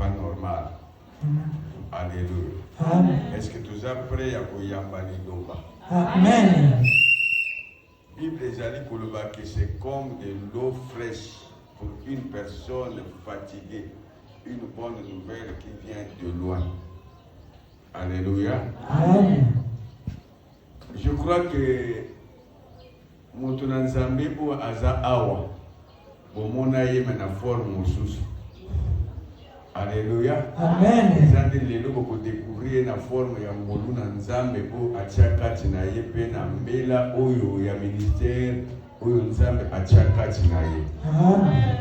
pas normal. Alléluia. Amen. Est-ce que tu es prêt à koyambani donc? Amen. Bible ezali koloba que c'est comme de l'eau fraîche pour une personne fatiguée, une bonne nouvelle qui vient de loin. Alléluia. Amen. Je crois que moto na nzambe bo aza awa bomona ye na forme mosusu. Alléluia. Amen. Ezande lelo boko découvrir na forme ya ngolu na nzambe bo atia kati na ye pe na mbela oyo ya ministère oyo nzambe atia kati na ye. Amen.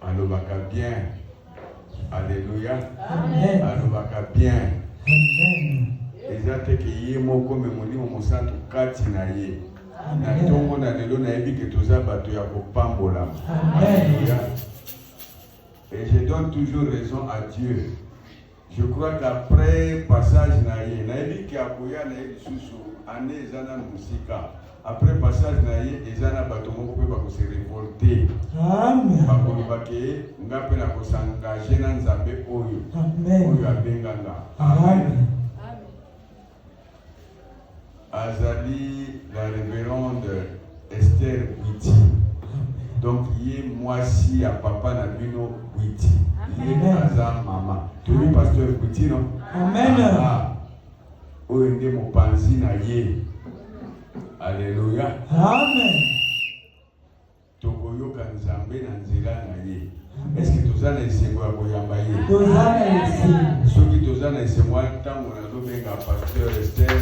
Alobaka bien. Alléluia. Amen. Alobaka bien. Amen. Ezate ke ye moko me molimo mosantu kati na ye. Na ntongo na lelo na yebi ke toza bato ya kopambola. Alléluia. Et je donne toujours raison à Dieu. Je crois qu'après passage na ye, na yebi ke akoya na ye lisusu ane ezana musika. Après passage na ye, ezana bato moko pe bako se révolter. Amen. Bakoloba ke nga pe na ko s'engager na nzambe oyo. Amen. Oyo abenganga. Amen. Azali la révérende Esther Witi. Donc, yé moisi à papa na bino Witi. Yé aza mama. Tu es pasteur Witi, non? Amen. Ah, oende mo panzi na yé. Alléluia. Amen. Tokoyoka nzambe na nzela na yé. Est-ce que tu as les esengo ya koyamba ye? Tozana esengo. Soki toza na esengo ntango nazobenga pasteur Esther.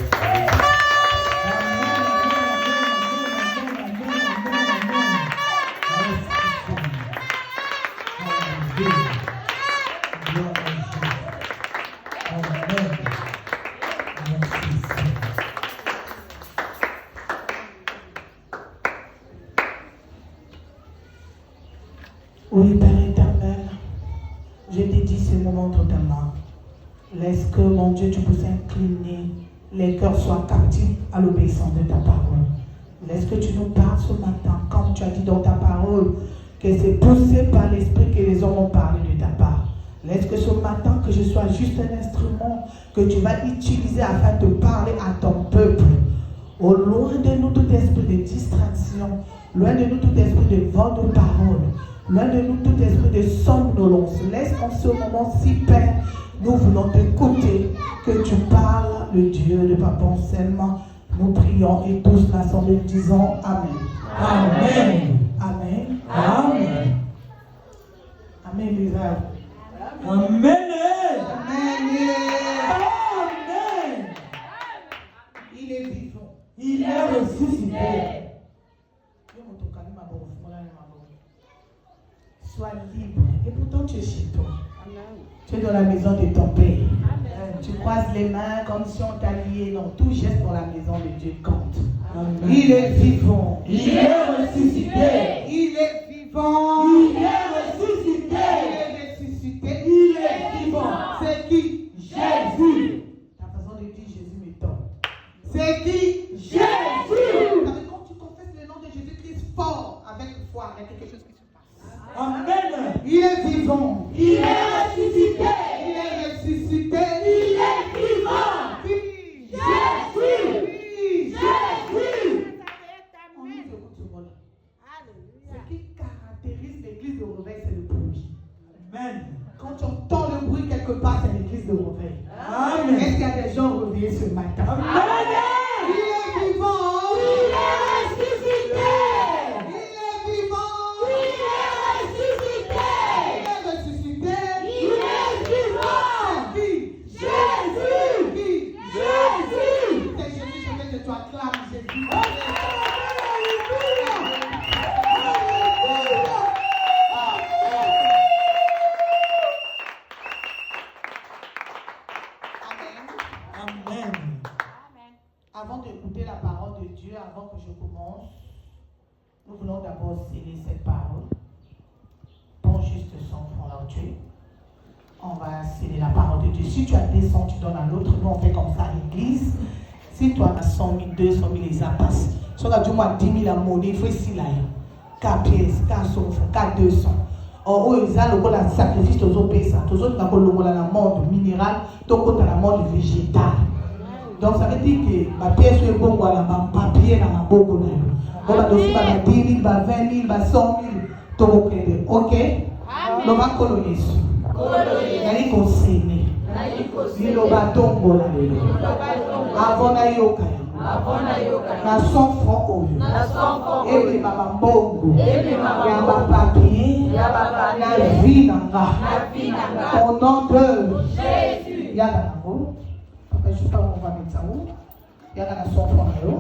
Oui, Père éternel, je dédie ce moment entre ta main. Laisse que, mon Dieu, tu puisses incliner, les cœurs soient captifs à l'obéissance de ta parole. Laisse que tu nous parles ce matin, comme tu as dit dans ta parole, que c'est poussé par l'Esprit que les hommes ont parlé de ta part. Laisse que ce matin, que je sois juste un instrument que tu vas utiliser afin de parler à ton peuple. Au loin de nous tout esprit de distraction, loin de nous tout esprit de vent de parole, loin de nous tout esprit de somnolence. Laisse en ce moment-ci, Père, nous voulons t'écouter, que tu parles, le Dieu de Papa seulement. Nous prions et tous l'assemblée disons Amen. Amen. Amen. Amen. Amen, les frères. Amen. Amen. Il est vivant. Il est ressuscité. Sois libre. Et pourtant, tu es chez toi. Tu es dans la maison de ton Père. Tu croises les mains comme si on t'a lié. Non, tout geste dans la maison de Dieu compte. Amen. Il est vivant. Il est ressuscité. Il est vivant. Il est ressuscité. Il est ressuscité. Il est vivant. C'est qui? Jésus. Ta façon de dire Jésus m'étonne. C'est qui? Jésus. Quand tu confesses le nom de Jésus-Christ fort, avec foi, avec quelque chose qui se passe. Amen. Il est vivant. Il est ressuscité. Il est ressuscité. Il est vivant. Oui. Jésus. Oui. Jésus. On nous écoute ce mot-là. Ce qui caractérise l'église de réveil, c'est le bruit. Amen. Quand tu entends le bruit quelque part, c'est l'église de réveil. Amen. Est-ce qu'il y a des gens réveillés ce matin? Amen. Il est vivant. Il est ressuscité. Il est vivant. Il est ressuscité. Il est ressuscité. Il est vivant. Qui? Jésus. Qui? Jésus. C'est Jésus, je veux que tu acclames Jésus. Amen. Avant d'écouter la parole de Dieu, avant que je commence, nous voulons d'abord sceller cette parole. Prends juste son front là où tu es. On va sceller la parole de Dieu. Si tu as des sons, tu donnes à l'autre. Nous, on fait comme ça à l'église. Si toi, tu as 100 000, 200 000, les apasses. Si tu as du moins 10 000 à monnaie, il faut ici là. 4 pièces, 4 sons, 4 200. en haut, ils ont le sacrifice, ils ont payé ça. Ils ont le monde minéral, ils ont le monde végétal. Donc ça veut dire que ma pièce est bonne, ma papier, ma bonne. On va donner 10 000, 20 000, 100 000. Ok? Nous allons coloniser. Nous allons conseiller. Nous allons tomber. Avant d'ailleurs. Na 100 francs au lieu. Et les mamans bongo. Il y a ma papier. La vie nanga. Au nom de Jésus. Il y a la bongo. Je ne sais pas où on va mettre ça où. Il y a la 100 francs au lieu.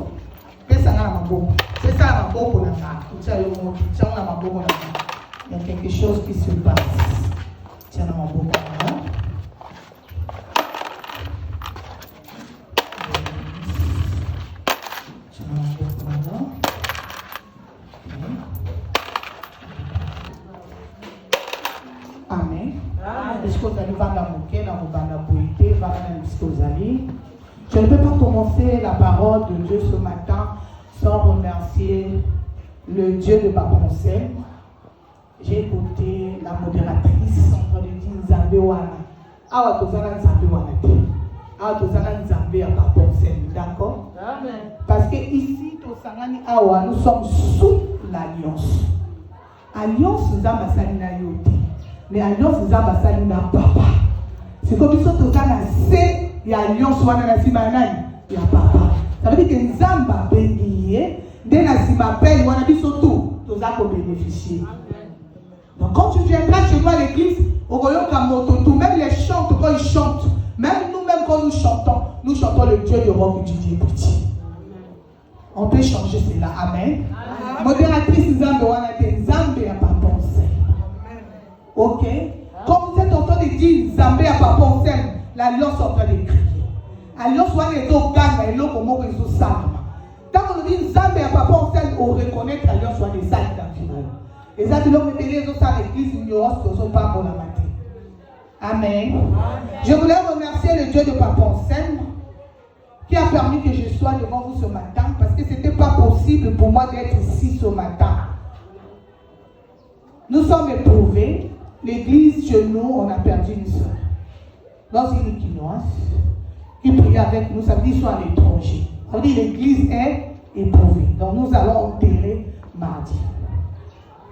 C'est ça la bongo. C'est ça la bongo nanga. Il y a quelque chose qui se passe. Tiens la bongo nanga. Amen. Je ne peux pas commencer la parole de Dieu ce matin sans remercier le Dieu de Paponsel. J'ai écouté la modératrice en train de dire Nzambe wana. Awa tozala Nzambe wana te. Awa tozala Nzambe à Paponsel. D'accord? Amen. Parce que ici, Tosangani Awa, nous sommes sous l'alliance. Alliance Nzambe asali na yo te. Mais alliance Nzambe asali na papa. C'est comme si Tosangana c'est il y a alliance wana na sima nani? Il y a papa. Ça veut dire que Nzambe béni dès la sima paye wana biso tout. Toza ko bénéficier. Donc quand tu viendras chez nous à l'église, au royaume Kamototou, même les chants, quand ils chantent, même nous-mêmes quand nous chantons le Dieu de roc du Dieu petit. On peut changer cela. Amen. Modératrice Nzambe Wanate, Nzambe n'a pas pensé. Ok? Quand vous êtes en train de dire Nzambe n'a pas pensé, l'alliance est en train de crier. Alliance Wanate est au gagne, et l'autre comment ils ont ça. Quand on dit Nzambe n'a pas pensé, on reconnaît que l'alliance soit des salles dans le final. Et ça, tu dois me payer les autres à l'église, ignorance, ne sont pas pour la matin. Amen. Je voulais remercier le Dieu de Papa Ensem qui a permis que je sois devant vous ce matin parce que ce n'était pas possible pour moi d'être ici ce matin. Nous sommes éprouvés. L'église, chez nous, on a perdu une soeur. Dans une équinoise, qui priait avec nous, ça veut dire qu'ils sont à l'étranger. Ça veut dire que l'église est éprouvée. Donc nous allons enterrer mardi.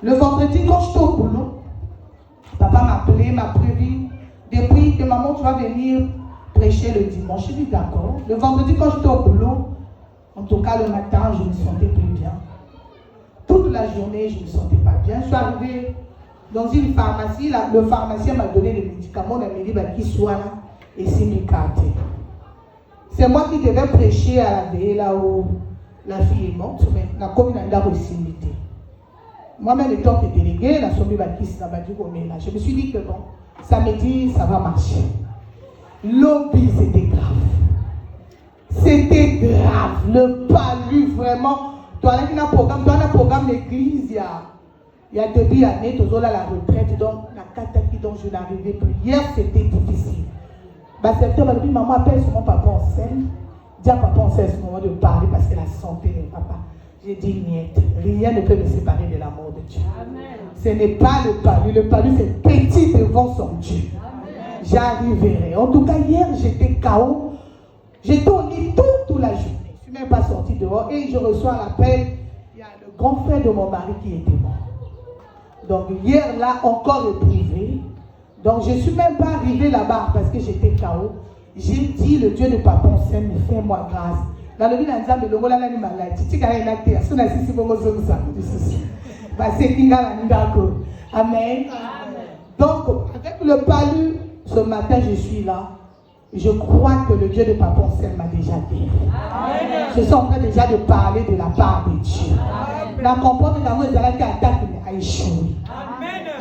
Le vendredi, quand je suis au boulot, papa m'a appelé, m'a prévu, depuis que maman, tu vas venir prêcher le dimanche. J'ai dit d'accord. Le vendredi, quand j'étais au boulot, en tout cas le matin, je ne me sentais plus bien. Toute la journée, je ne me sentais pas bien. Je suis arrivée dans une pharmacie, le pharmacien m'a donné des médicaments, il m'a dit qu'il soit là et s'il m'est carté. C'est moi qui devais prêcher à la veille, là où la fille est morte, mais la commune a aussi été. Moi-même, étant que délégué, la somme je me suis dit que bon, samedi, ça va marcher. Lobby, c'était grave. C'était grave. Le palu, vraiment. Toi, il y a un programme d'église, il y a 2 années, tu as la retraite, donc la catastrophe dont je n'arrivais plus. Hier, c'était difficile. Septembre, maman appelle sur mon papa en scène. Dis à papa en scène, c'est le moment de parler parce que la santé n'est pas. J'ai dit niet. Rien ne peut me séparer de l'amour de Dieu. Amen. Ce n'est pas le palu. Le palu, c'est petit devant son Dieu. J'arriverai. En tout cas, hier, j'étais KO. J'étais au lit toute la journée. Je ne suis même pas sortie dehors. Et je reçois l'appel. Il y a le grand frère de mon mari qui était mort. Donc, hier, là, encore éprouvé. Donc, je ne suis même pas arrivée là-bas parce que j'étais KO. J'ai dit, le Dieu de Papa Ensem, fais-moi grâce. Dans le ville d'Anzambe, le rôle de la maladie, tu as une acte, si on a six bonnes choses, c'est qu'il y a un d'accord. Amen. Donc, avec le palu, ce matin, je suis là. Je crois que le Dieu de Papa Ensem m'a déjà dit. Je suis en train déjà de parler de la part de Dieu. La comprendre dans les attaques a échoué.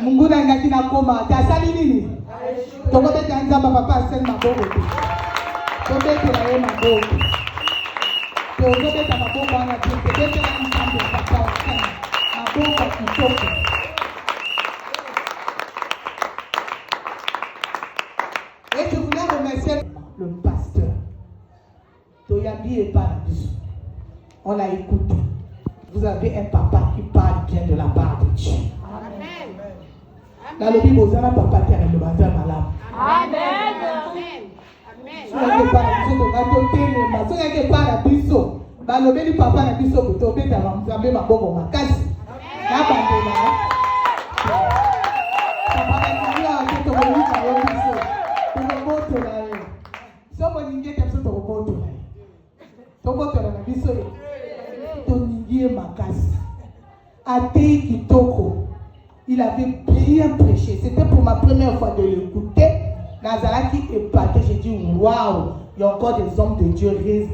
Mungu na ngaki na koma, ta sali nini? Donc, on est en train de Papa Ensem ma bobo. On est en train de ma bobo. Et je voulais remercier le pasteur. Toyabi est pas là-dessus. On l'a écouté. Vous avez un papa qui parle bien de la part de Dieu. Amen. La lobby bozana papa terre le bazar malam. Amen. Soki pas na biso tokato telema, soki pas na biso, balobeli papa na biso kotobeta bamzambe maboko makasi. Na bandela. Papa na ngia to kolika yo biso. Toboto na yo. Somo ningete biso toboto na yo. Toboto na biso. Toningie makasi. Atei kitoko. Il avait bien prêché. C'était pour ma première fois de l'écouter. Nazaraki épaté. J'ai dit waouh, il y a encore des hommes de Dieu, les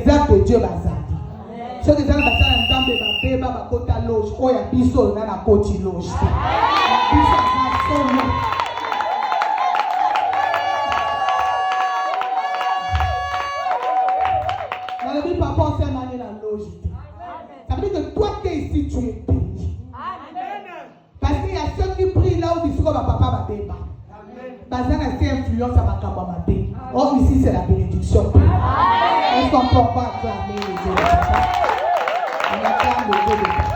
âmes de Dieu bazali. Ceux qui sont dans la nzambe babeba bakota loge, oya biso na na koti loge. Biso na solo. Dans le but papa on s'est manié la loge. Ça veut dire que toi qui es ici tu es béni. Parce qu'il y a ceux qui prient là où ils sont comme papa babeba. Bazan a cette influence à ma kabamate. Or ici c'est la bénédiction. Est-ce qu'on peut pas acclamer les Dieu? On acclame le Dieu de papa.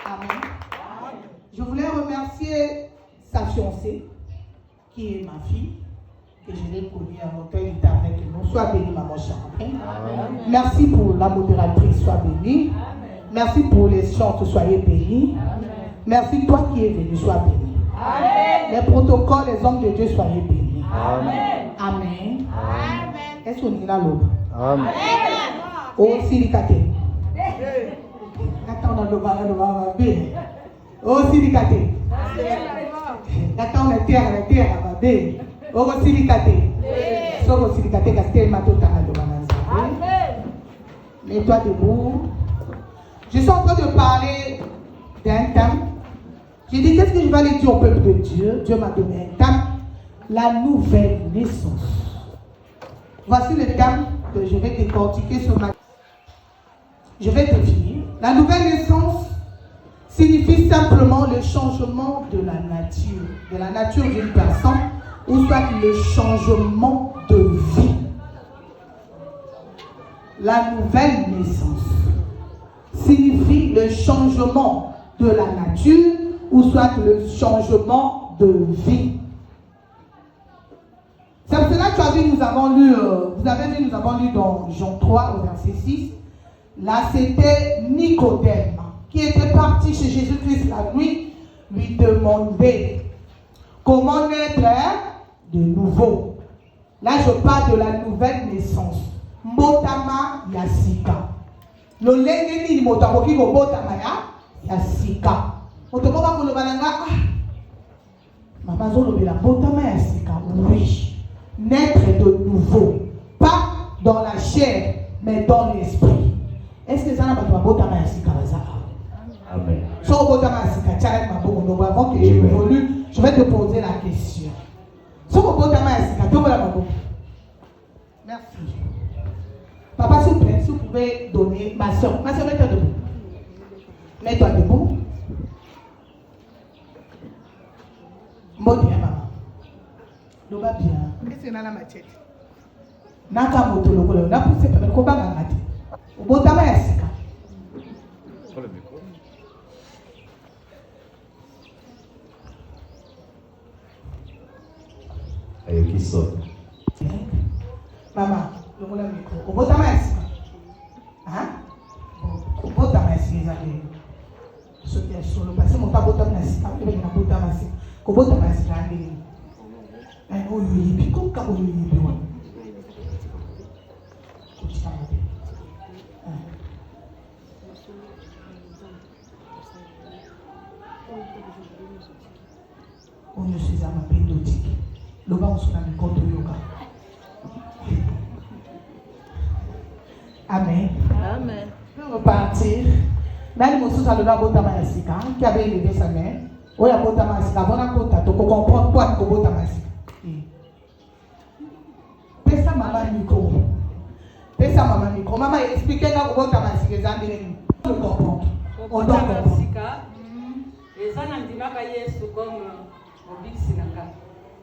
Amen. Je voulais remercier sa fiancée, qui est ma fille, que je l'ai connue à mon cœur, il était avec nous. Sois bénie, maman Charmaine. Merci pour la modératrice, sois bénie. Merci pour les chants, soyez bénis. Merci toi qui es venu, sois béni. Amen. Les protocoles, les hommes de Dieu, soyez bénis. Amen. Amen. Amen. Est-ce qu'on y a l'eau? Amen. Oh, Sirikate. Attends, on va bien. Oh, Sirikate. Attends, la terre va bien. Oh, Sirikate. Soro Sirikate, Castel, Matota, Amen. Mets-toi debout. Je suis en train de parler d'un thème. J'ai dit, qu'est-ce que je vais aller dire au peuple de Dieu? Dieu m'a donné un thème, la nouvelle naissance. Voici le thème que je vais décortiquer ce matin. Je vais définir. La nouvelle naissance signifie simplement le changement de la nature d'une personne, ou soit le changement de vie. La nouvelle naissance signifie le changement de la nature, ou soit le changement de vie. C'est pour cela que tu as vu, nous avons lu dans Jean 3 au verset 6. Là, c'était Nicodème qui était parti chez Jésus-Christ la nuit, lui demander comment naître de nouveau. Là, je parle de la nouvelle naissance. Mbotama Yasika. Le lengeni ni motamoki go mbotama Yasika. Motomoka kolobananga Maman Zolobela mbotama Yasika. Oui. Naître de nouveau. Pas dans la chair, mais dans l'esprit. Est-ce que ça n'a pas de mbotama Yasika? Amen. Avant que j'évolue, je vais te poser la question. Merci. Papa, s'il vous plaît, si vous pouvez donner ma soeur. Ma soeur, mets-toi debout. Mets-toi debout. Bon bien, maman. Loba bien. Qu'est-ce que la machette? Naka moto lokolo. Na poussé pas le combat ngati. Obotama yasika. Sur le micro. Ayo qui sort. Maman, le micro. Obotama yasika. Hein? Obotama yasika. Ce qui est sur le passé, mon tabotama yasika. Il y a un botama yasika. Obotama yasika. Un oyoyi. Puis comme quand oyoyi. On ne sait pas pédotique. Le bas on se met compte yoga. Amen. Amen. On va repartir. Là, il m'a souhaité le botama yasika qui avait élevé sa main. Oh, il y a botama yasika. Bon, on a tu comprends quoi que botama yasika. Pesa maman micro. Pesa maman micro. Maman expliquez là botama yasika les amis. On comprend. On doit comprendre.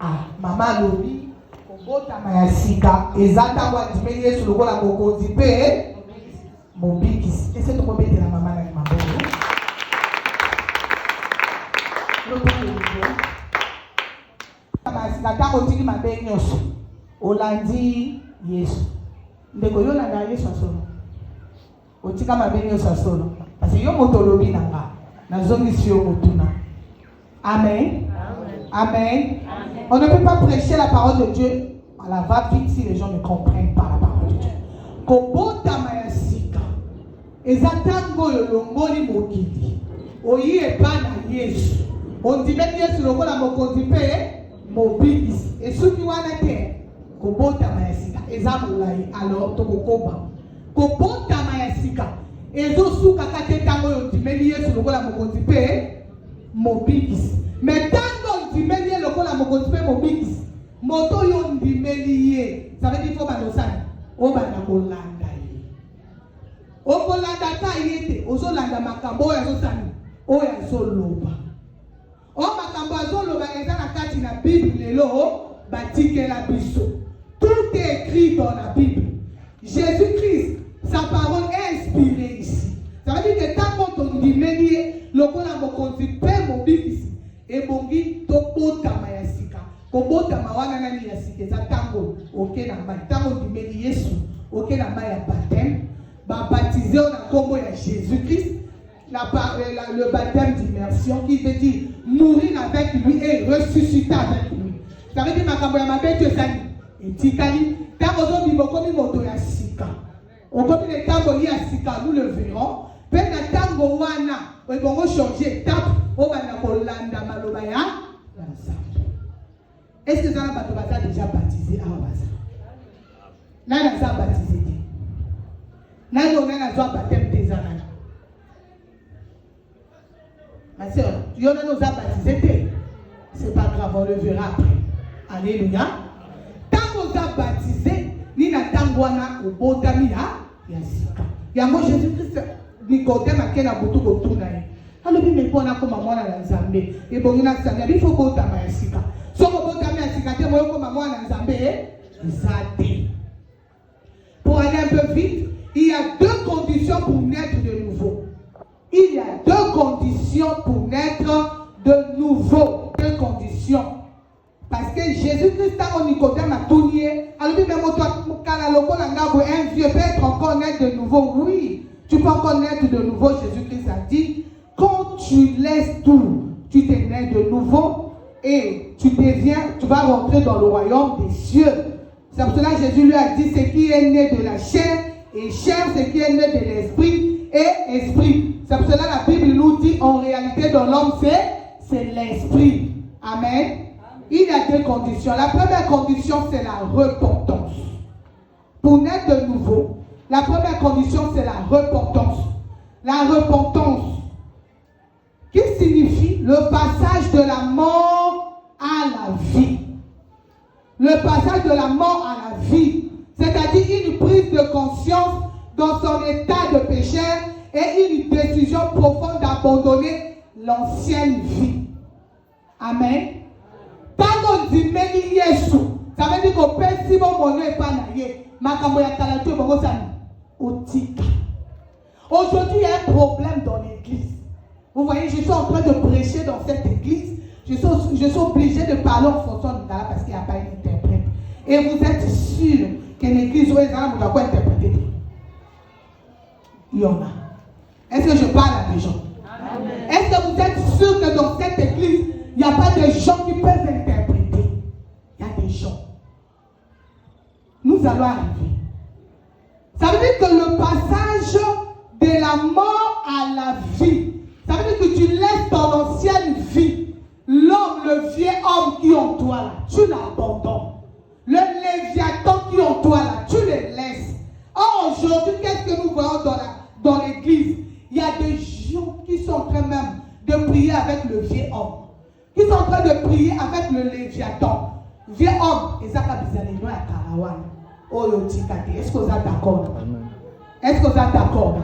Ah, maman lobi, kobotama ya sika, ezata wa dime Yesu lokola kokonzi pe mobikisi. Ese to kobetela maman na maboko. Kata otiki mabe nyoso. Olandi Yesu. Ndeko yo landa Yesu solo. Otika mabe nyoso solo. Parce que yo motolobi nanga. Nazongi si yo motuna. Amen. Amen. On ne peut pas prêcher la parole de Dieu à la va-vite si les gens ne comprennent pas la parole de Dieu. Kobota mayasika. Ezatango yolongoli mokili. Oyi epana Yesu. On dit même Yesu lokola mokonzi pe mobigisi. Et ceux qui wana te kobota mayasika ezamulai alors tokokoba. Kobota mayasika ezosuka kate tango yondimeli Yesu lokola mokonzi pe mobigisi. Mais tango yondimeli Yesu lokola mokonzi pe mobigisi. Moto yondimeli ye. Ça veut dire faut balosana. Obana kolanda ye. Okolanda ta yete ozolanda makambo oyo azosani. Oyo azoloba. O makambo azoloba eza na kati na Bible lelo batikela biso. Tout est écrit dans la Bible. Jésus-Christ, sa parole est inspirée ici. Ça veut dire que tant qu'on dit menie lokola mokonzi pe mobikisi e bongi tokota mayasika. Kobota mawana nani yasike za tango oke na mai. Tango di meni Yesu oke na mai ya baptême. Ba baptisé na kombo ya Jésus-Christ. Le baptême d'immersion qui veut dire mourir avec lui et ressusciter avec lui. Ça veut dire makambo ya mabe Dieu sani. Et tikali tango zo bibokomi moto ya sika. Okomi le tango li ya sika nous le verrons. Pe na tango wana ebongo changer étape o bana kolanda maloba ya Nzambe. Est-ce que ça va pas déjà baptisé à Baza? Nana za baptisé. Nana on a zo baptême des années. Ma soeur, tu en as nous a baptisé. C'est pas grave, on le verra après. Alléluia. Tant qu'on a baptisé, ni na tangwana au botami ya sika. Yango Jésus-Christ Nicodème akena butu kotuna ye. Alors bi me pona ko mama na Nzambe. E bongina sanga bi fo botama ya sika. Soko botama ya sika te moyo ko mama na Nzambe ezate. Pour aller un peu vite, il y a deux conditions pour naître de nouveau. Il y a deux conditions pour naître de nouveau. Deux conditions. Parce que Jésus-Christ a Nicodème a tout nié. Alors, même un vieux peut être encore naître de nouveau. Oui, tu peux encore naître de nouveau. Jésus-Christ a dit, quand tu laisses tout, tu t'es né de nouveau et tu vas rentrer dans le royaume des cieux. C'est pour cela que Jésus lui a dit, ce qui est né de la chair, et chair, ce qui est né de l'esprit, et esprit. C'est pour cela que la Bible nous dit, en réalité, dans l'homme, c'est l'esprit. Amen. Il y a deux conditions. La première condition, c'est la repentance. Pour naître de nouveau, la première condition, c'est la repentance. La repentance, qui signifie le passage de la mort à la vie. Le passage de la mort à la vie. C'est-à-dire une prise de conscience dans son état de péché et une décision profonde d'abandonner l'ancienne vie. Amen. Tant qu'on dit meni Yesu, ça veut dire qu'on peut si bon mon n'est pas naïe. Makambo ya kalatu bongo sani. Otika. Aujourd'hui, il y a un problème dans l'église. Vous voyez, je suis en train de prêcher dans cette église. Je suis obligé de parler en fonction de là parce qu'il n'y a pas une interprète. Et vous êtes sûr que l'église où les gens doivent interpréter. Il y en a. Est-ce que je parle à des gens? Amen. Est-ce que vous êtes sûr que dans cette église, il n'y a pas de gens qui peuvent interpréter? Il y a des gens. Nous allons arriver. Ça veut dire que le passage de la mort à la vie, ça veut dire que tu laisses ton ancienne vie, l'homme, le vieux homme qui est en toi là, tu l'abandonnes. Le léviathan qui est en toi là, tu le laisses. Or aujourd'hui, qu'est-ce que nous voyons dans l'église? Il y a des gens qui sont en train même de prier avec le vieux homme. Qui sont en train de prier avec le léviathan. Vieux homme, et ça va bizarrement à Karawan. Oh, est-ce que vous êtes d'accord? Est-ce que vous êtes d'accord?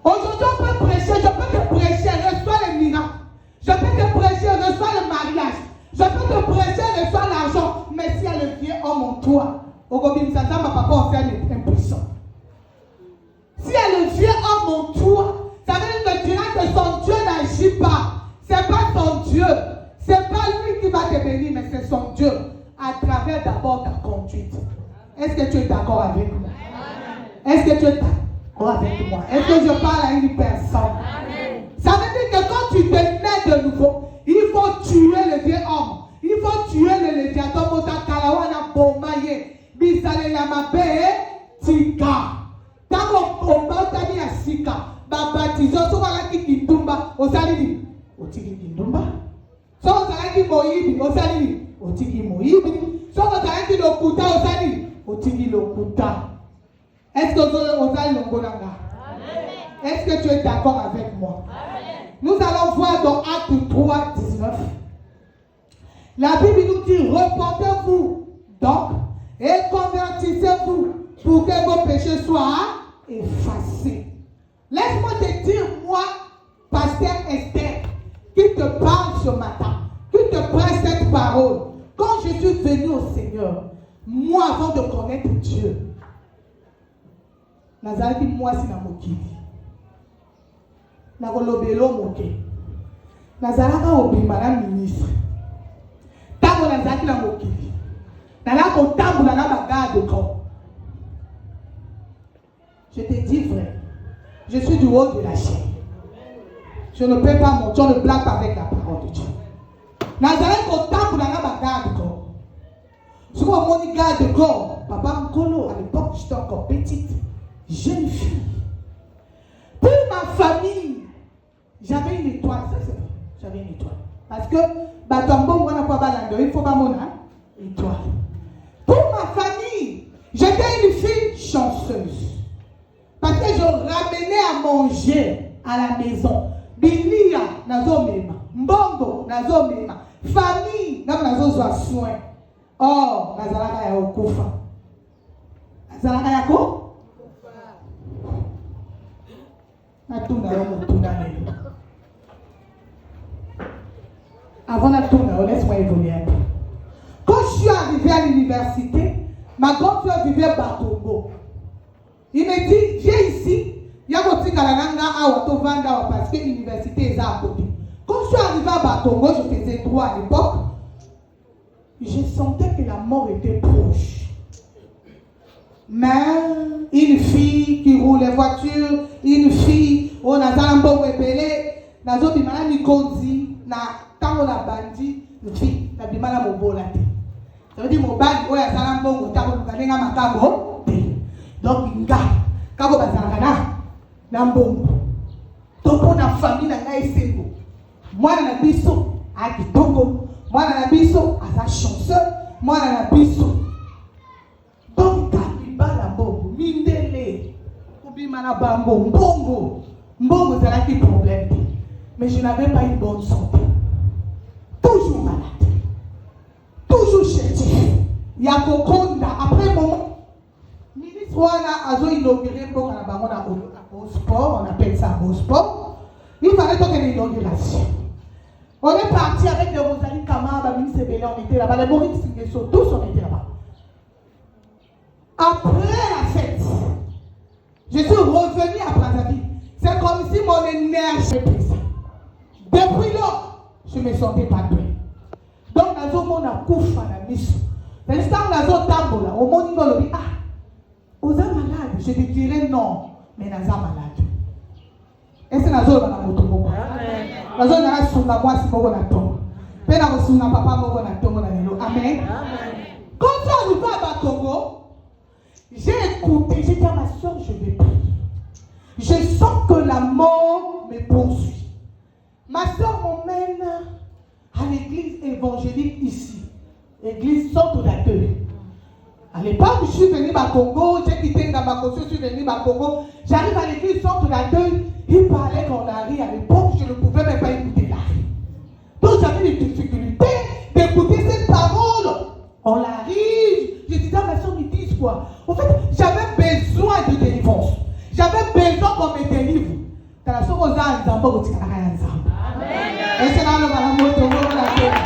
Aujourd'hui, on peut prêcher, je peux te prêcher, reçois les miracles. Je peux te prêcher, reçois le mariage. Je peux te prêcher, reçois l'argent. Mais s'il y a le vieux homme en toi, au Gobim Satan, ma papa en fait impuissant. S'il y a le vieux homme en toi, ça veut dire que tu diras que son Dieu n'agit pas. C'est pas son Dieu. Ce n'est pas lui qui va te bénir, mais c'est son Dieu. À travers d'abord ta conduite. Est-ce que tu es d'accord avec moi? Est-ce que tu es d'accord avec moi? Est-ce que je parle à une personne? Ça veut dire que quand tu te nais de nouveau, il faut tuer le vieux homme. Il faut tuer le légiateur. Kalawana Bomaye. Bisale Yamabe. Tika. Tango Omba Tani Asika. Babatizo. Sokalaki Kindumba. Osalini. Otiki Kindumba. Sokalaki Moyibi. Osalini. Otiki Moyibi. Sokalaki Lokuta. Osalini. Otiki Lokuta. Est-ce que Osali Longolanga? Est-ce que tu es d'accord avec moi? Nous allons voir dans Actes 3, 19. La Bible nous dit, repentez-vous donc et convertissez-vous pour que vos péchés soient effacés. Laisse-moi te dire, moi, pasteur Esther, qui te parle ce matin, qui te prête cette parole. Quand je suis venu au Seigneur, moi, avant de connaître Dieu, Nazareth, moi, c'est la mokili. Nakolobelo moke. Nazalaka obima na ministre. Tango nazaki na mokili. Nalako tamboula na bagade ko. Je te dis vrai. Je suis du haut de la chair. Je ne peux pas monter, on ne blague pas avec la parole de Dieu. Nazalako tamboula na bagade ko. Si vous avez garde ko, papa Mkolo, à l'époque j'étais encore petite, jeune fille. Pour ma famille, j'avais une étoile, ça c'est vrai. J'avais une étoile. Parce que, il faut pas mon étoile. Pour ma famille, j'étais une fille chanceuse. Parce que je ramenais à manger à la maison. Bilia, nazo mema. Mbongo, nazo mema. Famille, nazo zwa soin. Oh, nazalaka ya okufa. Nazalaka ya ko? Avant la tourne, laisse-moi évoluer un peu. Quand je suis arrivée à l'université, ma grande soeur vivait à Batongo. Il me dit, viens ici. Il y a un petit kalananga à Watovanda parce que l'université est à côté. Quand je suis arrivée à Batongo, je faisais droit à l'époque. Je sentais que la mort était proche. Mais une fille qui roule les voitures, une fille, on a un bon rébellé, na zo bimala mi konzi, na tango la bandi, une fille, na bimala mo bolate. Ça veut dire mon bandi, on a un bon tango lukanenga makabo. Donc nga, kabo bazalana, na mbongo. Donc on a famille na ngaisego. Moi na biso, a kitoko. Moi na biso, a sa chanceux. Moi na biso. Donc bala mbongo mindele obimana bango mbongo zalaki problème mais je n'avais pas une bonne santé, toujours malade, toujours chétif. Yakokonda après moment ministre wana azo inauguré pour na bango na sport, on appelle ça beau sport. Il fallait donc une inauguration. On est parti avec de Rosalie Kamara, ministre Bélé, on était là-bas, les Maurice Singeso, tous on était là-bas. Après la fête, je suis revenu à Brazzaville. C'est comme si mon énergie était prise. Depuis là, je ne me sentais pas bien. Donc, on a coupé la mission. L'instant où on a tambola, au monde où on dit, ah, vous êtes malade. Je te dirais non, mais vous êtes malade. Et c'est la zone où on a moto. La zone où on a sunga moi si on a tombe. Puis on a sunga papa on a tombe. Amen. Quand on arrive à Congo, j'ai écouté, j'ai dit à ma soeur, je vais prier. Je sens que la mort me poursuit. Ma soeur m'emmène à l'église évangélique ici. L'église Centre d'accueil. À l'époque, je suis venu à Congo, j'ai quitté Ngamako, je suis venu à Congo. J'arrive à l'église Centre d'accueil, il parlait qu'on arrive à l'époque, je ne pouvais même pas écouter l'arrêt. Donc j'avais des difficultés d'écouter cette parole. On l'arrive, je disais à ma soeur, ils disent quoi? En fait, j'avais besoin de délivrance. J'avais besoin qu'on me délivre. Dans la source, on a un zambo, on a un zambo. Et c'est là le moto, on a la tête.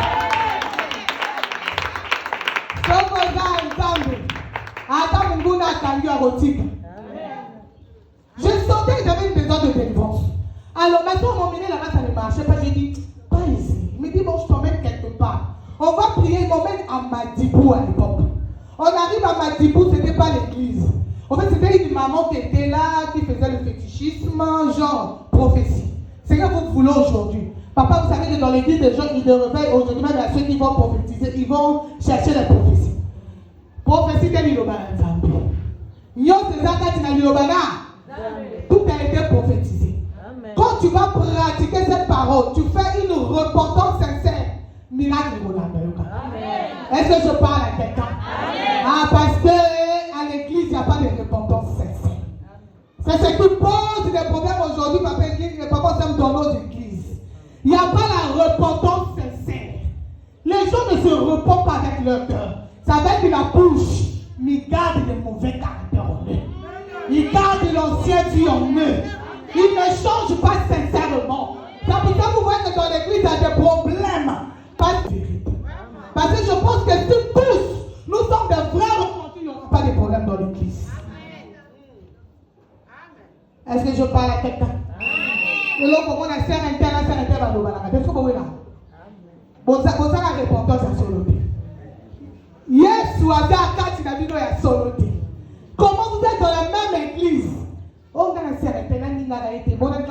Donc, on a un zambo. Attends, on a un zambo. Je sentais que j'avais besoin de délivrance. Alors, maintenant, on m'a mené là-bas, ça ne marchait pas. J'ai dit, pas ici. Il me dit, dimanche, je t'emmène quelque part. On va prier, ils m'emmènent à Madibou à l'époque. On arrive à Madibou, ce n'était pas l'église. En fait, c'était une maman qui était là, qui faisait le fétichisme, genre prophétie. C'est ce que vous voulez aujourd'hui. Papa, vous savez que dans l'église, les gens, ils se réveillent aujourd'hui, même à ceux qui vont prophétiser, ils vont chercher les prophéties. Prophétie de l'Ilobana. Tout a été prophétisé. Amen. Quand tu vas pratiquer cette parole, tu fais une repentance sincère. Miracle. Est-ce que je parle à quelqu'un? Ah, parce qu'à l'église, il n'y a pas de repentance sincère. C'est ce qui pose des problèmes aujourd'hui, papa, les papas s'aiment dans nos églises. Il n'y a pas la repentance sincère. Les gens ne se repentent pas avec leur cœur. Ça va être la bouche. Mais ils gardent des mauvais caractères en eux. Ils gardent l'ancien vie en eux. Ils ne changent pas sincèrement. C'est pour ça que vous voyez que dans l'église, il y a des problèmes. Pas de vérité. Parce que je pense que si tous, nous sommes des vrais repentis, il n'y aura pas de problème dans l'église. Est-ce que je parle à quelqu'un? Et là, comment on a serre interne, va nous balader. Est-ce que vous voyez là? Bon, ça la repentance à solo. Yes, ou à Kati Nabino et à solo. Comment vous êtes dans la même église? On a serre interne, on a été bon, on a été.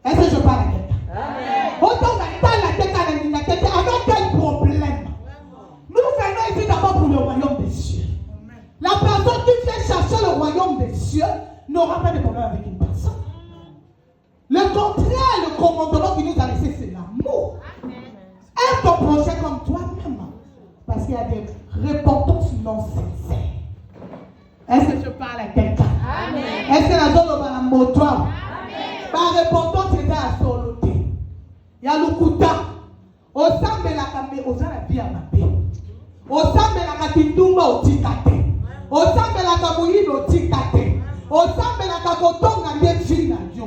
Est-ce que je parle à quelqu'un? Autant la tête avec quel problème? Nous venons ici d'abord pour le royaume des cieux. La personne qui vient chercher le royaume des cieux n'aura pas de problème avec une personne. Le contraire, le commandement qui nous a laissé, c'est l'amour. Aime ton projet comme toi-même. Parce qu'il y a des repentances non sincères. Est-ce que je parle à quelqu'un? Est-ce que la zone va la motoire? Ma repentance était à soloté. Il y a le kouta. Au sein de la camé, au sein de la vie à ma paix. Au sein de la kakitumba au tikate. Au sein de la kamouine au tikate. Au sein de la kakotonga des filles à Dieu.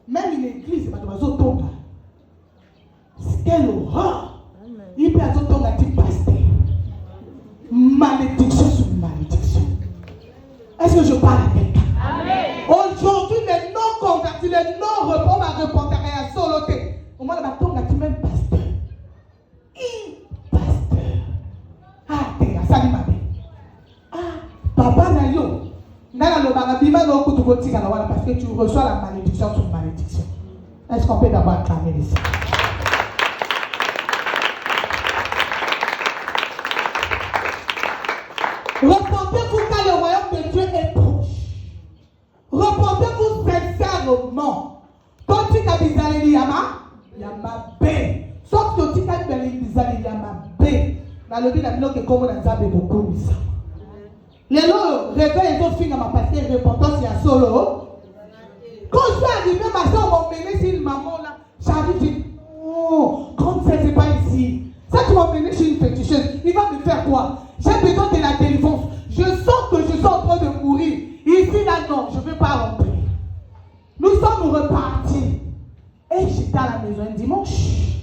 Même une église, il va se tonga. Quelle horreur! Il peut se tonga type pasteur. Malédiction sur malédiction. Est-ce que je parle à quelqu'un? Aujourd'hui, les non-convertis, les non-repos, ma repentir à soloté. Au moins, la tonga tu même pasteur. Pasteur. Ah, t'es à Salimabé. Ah, papa Nayo. Parce que tu reçois la malédiction sur malédiction. Est-ce qu'on peut d'abord acclamer ici? Repentez-vous quand le royaume de Dieu est proche. Repentez-vous sincèrement. Quand tu as bizarre, il y a ma bé. Sauf que tu as bizarre, il y a ma bé. Dans le but, la minute que comme on a zappé beaucoup, ça. Les lots, réveil, ils ont fini à ma passer repentance, il y a solo. Quand je suis arrivé, ma soeur m'a emmené chez une maman là. J'arrive, j'ai dit, oh, quand ça, c'est pas ici. Ça, tu m'as emmené chez une féticheuse. Il va me faire quoi? J'ai besoin de la délivrance. Je sens que je suis en train de mourir. Ici, là, non, je ne veux pas rentrer. Nous sommes repartis. Et j'étais à la maison un dimanche.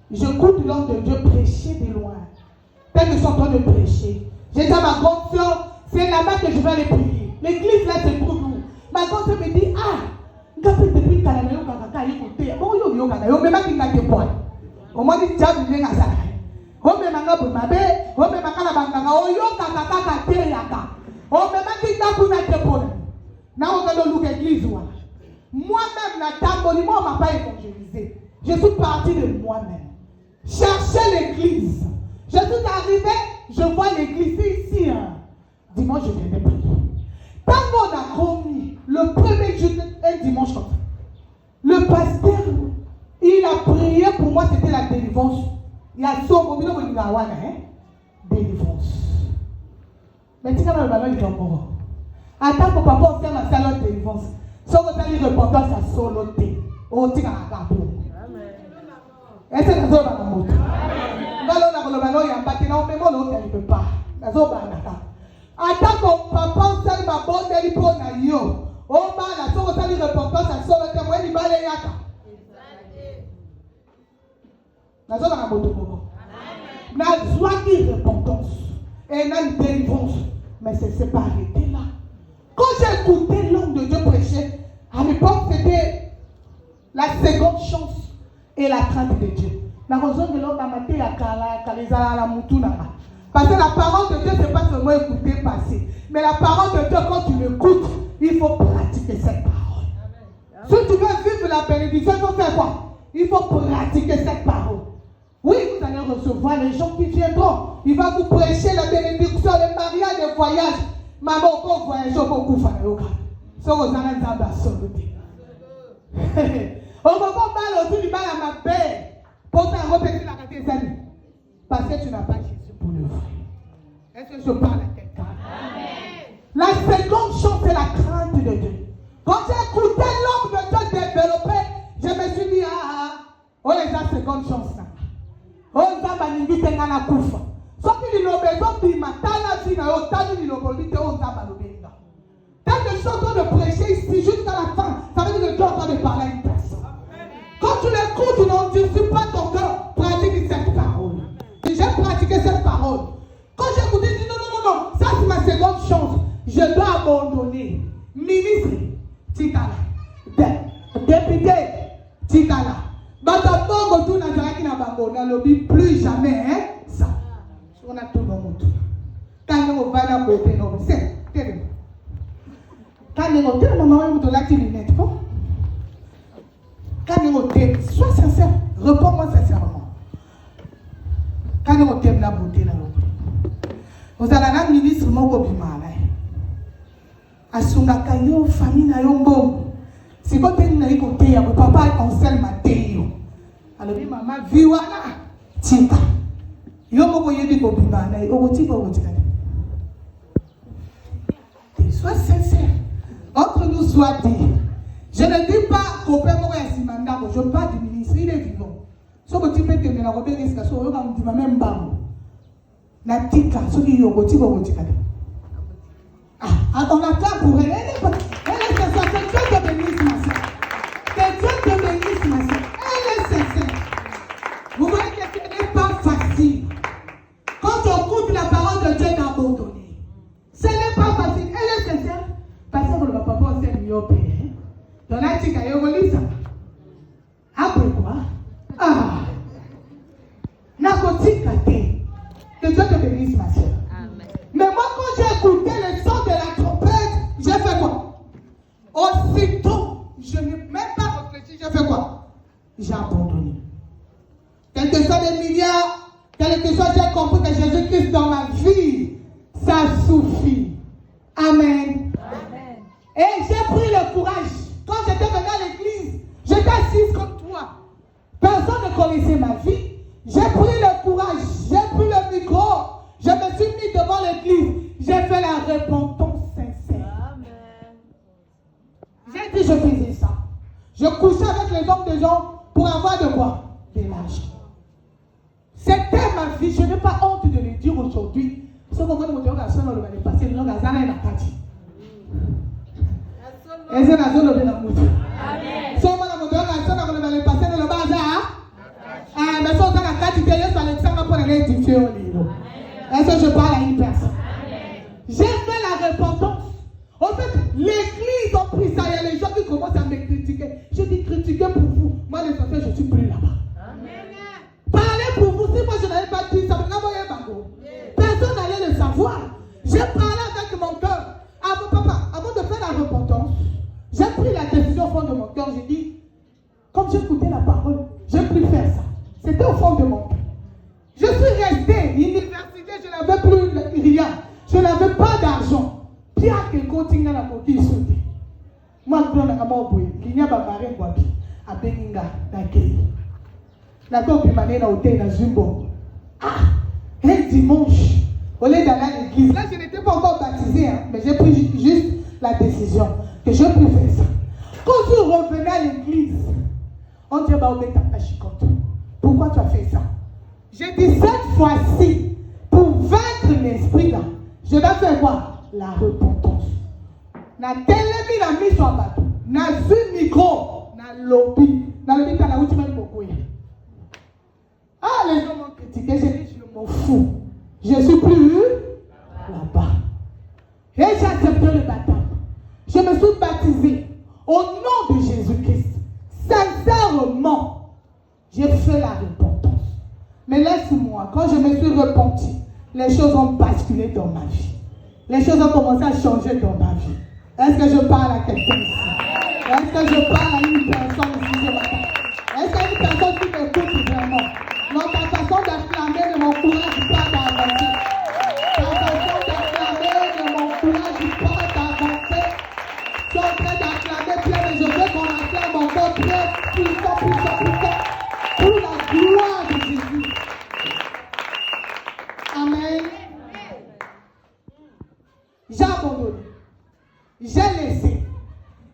J'écoute l'homme de Dieu prêcher de loin. Peut-être que je suis en train de prêcher. J'ai dit à ma grande soeur, c'est là-bas que je vais aller prier. L'église là se trouve où? Ma grande soeur me dit, ah, depuis depuis Kalanayo Kakaka, écoutez, bon, yo, mais ma qui n'a que point. Au moins, il dit, tiens, vous venez à ça. On me manga pour ma bé, on me manga la banganga, on yo Kakaka, Kakaka, on me manga qui n'a pour notre point. Now, on va le look église. Moi-même, la table, moi, on m'a pas évangélisé. Je suis parti de moi-même. Chercher l'église. Je suis arrivé, je vois l'église ici. Hein. Dimanche, je viens de prier. Quand on a commis le premier jour, un dimanche comme ça, le pasteur, il a prié pour moi, c'était la délivrance. Il y a son mobile au Ninawana, délivrance. Mais tu sais, le ballon est encore. Attends, pour papa, on fait ma salon de délivrance. Sauf que ça lui repentance à soloté. On tire à la gabo. Est-ce que nous avons la moto? Nous avons le ballon, il y a un bâtiment, mais moi, l'autre, il ne peut pas. Nous avons attends que papa, on fait ma bonne délivrance à yo. On va la sauce, ça lui repentance à soloté. Moi, il va aller yaka. Nous avons la moto. Nous avons une repentance. Et nous avons une délivrance. Mais c'est pas arrêté là. Quand j'ai écouté l'homme de Dieu prêcher, à l'époque, c'était La seconde chance est la crainte de Dieu. Parce que la parole de Dieu, ce n'est pas seulement écouter, passer. Mais la parole de Dieu, quand tu l'écoutes, il faut pratiquer cette parole. Si tu veux vivre la bénédiction, il faut faire quoi? Il faut pratiquer cette parole. Oui, vous allez recevoir les gens qui viendront. Il va vous prêcher la bénédiction, les mariages, les voyages. Maman, on voyage beaucoup de yoga. Ça, vous allez dans la solitude. On va mal autour du mal à ma paix. Pour te répéter la qualité des amis. Parce que tu n'as pas Jésus pour le vrai. Est-ce que je parle à quelqu'un? La seconde chose, c'est la crainte de Dieu. Quand j'ai écouté l'homme de Dieu développer, je me suis dit, oh, les gens, seconde chance. Oh, les gens, ils ont la koufa. Sauf qu'ils ont besoin de m'attendre, ils ont tant que je suis en train de prêcher ici jusqu'à la fin, ça veut dire que tu es en train de parler à une personne. Quand tu l'écoutes, tu n'endurcis pas ton cœur, pratique cette parole. Et j'ai pratiqué cette parole. Quand j'ai écouté, je dis non, ça c'est ma seconde chance. Je dois abandonner. Ministre, Titala. Député, Titala. Batabongo, tout n'a pas lobby plus jamais, hein, ça. On a tout dans mon tour. Quand on va la beauté, non, c'est terrible. Quand on est maman, on te l'a dit, lunettes, bon? Quand on est, sois sincère, réponds-moi sincèrement. Quand on est la beauté, là, vous allez la ministre, mon copain, Asunga kanyo, famille na yombo. Si quand on est côté, mon papa enseigne ma théo. Alors, maman, viwana, tika. Yombo ko yebi ko bimana, ogoti ko ogoti. Sois sincère. Entre nous soit dit. Je ne dis pas qu'au père Moué Simanda, je parle du ministre, il est vivant. Ce que tu peux te dire, on va même pas. La tika, ce qui est au côté, on attend pour elle. Elle est sincère. Que Dieu te bénisse, ma soeur. Que Dieu te bénisse, ma soeur. Elle est sincère. Vous voyez que ce n'est pas facile. Quand on écoute la parole de Dieu d'abandonner, ce n'est pas facile. Elle est sincère. Parce que le papa s'est mis au pays. Dans la tika, il y a ça. Après quoi? Que Dieu te bénisse, ma soeur. Mais moi, quand j'ai écouté le son de la trompette, j'ai fait quoi? Aussitôt, je n'ai même pas réfléchi, j'ai fait quoi? J'ai abandonné. Quel que soit les milliards, quel que soit, j'ai compris que Jésus-Christ dans ma vie, ça suffit. Amen. Et j'ai pris le courage. Quand j'étais venue à l'église, j'étais assise comme toi. Personne ne connaissait ma vie. J'ai pris le courage, j'ai pris le micro, je me suis mis devant l'église, j'ai fait la repentance sincère. Amen. J'ai dit je faisais ça. Je couchais avec les hommes de gens pour avoir de quoi? De l'argent. C'était ma vie, je n'ai pas honte de le dire aujourd'hui. Ce moment où on a passé, on a passé, on a passé. Et c'est la zone de la mouture. Amen. Ce moment où on a passé, on a passé. Mais ça, on a la quantité, Alexandre pour aller édifier au livre. Est-ce que je parle à une personne? J'ai fait la repentance. En fait, l'église a pris ça. Il y a les gens qui commencent à me critiquer. Je dis critiquer pour vous. Moi, les enfants, je ne suis plus là-bas. Parler pour vous. Si moi, je n'avais pas dit ça, personne n'allait le savoir. J'ai parlé avec mon cœur. Avant de faire la repentance, j'ai pris la décision au fond de mon cœur. J'ai dit, comme j'écoutais la parole, j'ai pu faire ça. C'était au fond de mon cœur. Je suis resté, université, je n'avais plus rien. Je n'avais pas d'argent. Pierre qui continue à la coquille sauter. Moi, je suis il n'y a pas de Wabi, à Beninga, d'accueil. La coquille m'a dit à l'hôtel à Zumbo. Un dimanche, au lieu d'aller à l'église, là je n'étais pas encore baptisé, hein, mais j'ai pris juste la décision que je peux faire ça. Quand je revenais à l'église, on dit bah, pourquoi tu as fait ça? J'ai dit cette fois-ci, pour vaincre l'esprit là, je vais faire quoi? La repentance. Na télé la mise sur bateau, na vu micro, na lobby, na lobby t'as la ultime beaucoup. Les gens m'ont critiqué, j'ai dit je m'en fous. Je suis plus là-bas. Et j'ai accepté le baptême. Je me suis baptisé au nom de Jésus-Christ. Sincèrement. J'ai fait la repentance. Mais laisse-moi, quand je me suis repenti, les choses ont basculé dans ma vie. Les choses ont commencé à changer dans ma vie. Est-ce que je parle à quelqu'un ici? Est-ce que je parle à une personne ici ce matin? Est-ce qu'il y a une personne qui m'écoute vraiment? Non, ta façon d'acclamer ne m'encourage pas d'avancer. Ta façon d'acclamer ne m'encourage pas d'avancer. Je suis en train d'acclamer Pierre, mais je veux qu'on acclame encore Pierre, puissant, pour la gloire de Jésus. Amen. J'ai abandonné. J'ai laissé.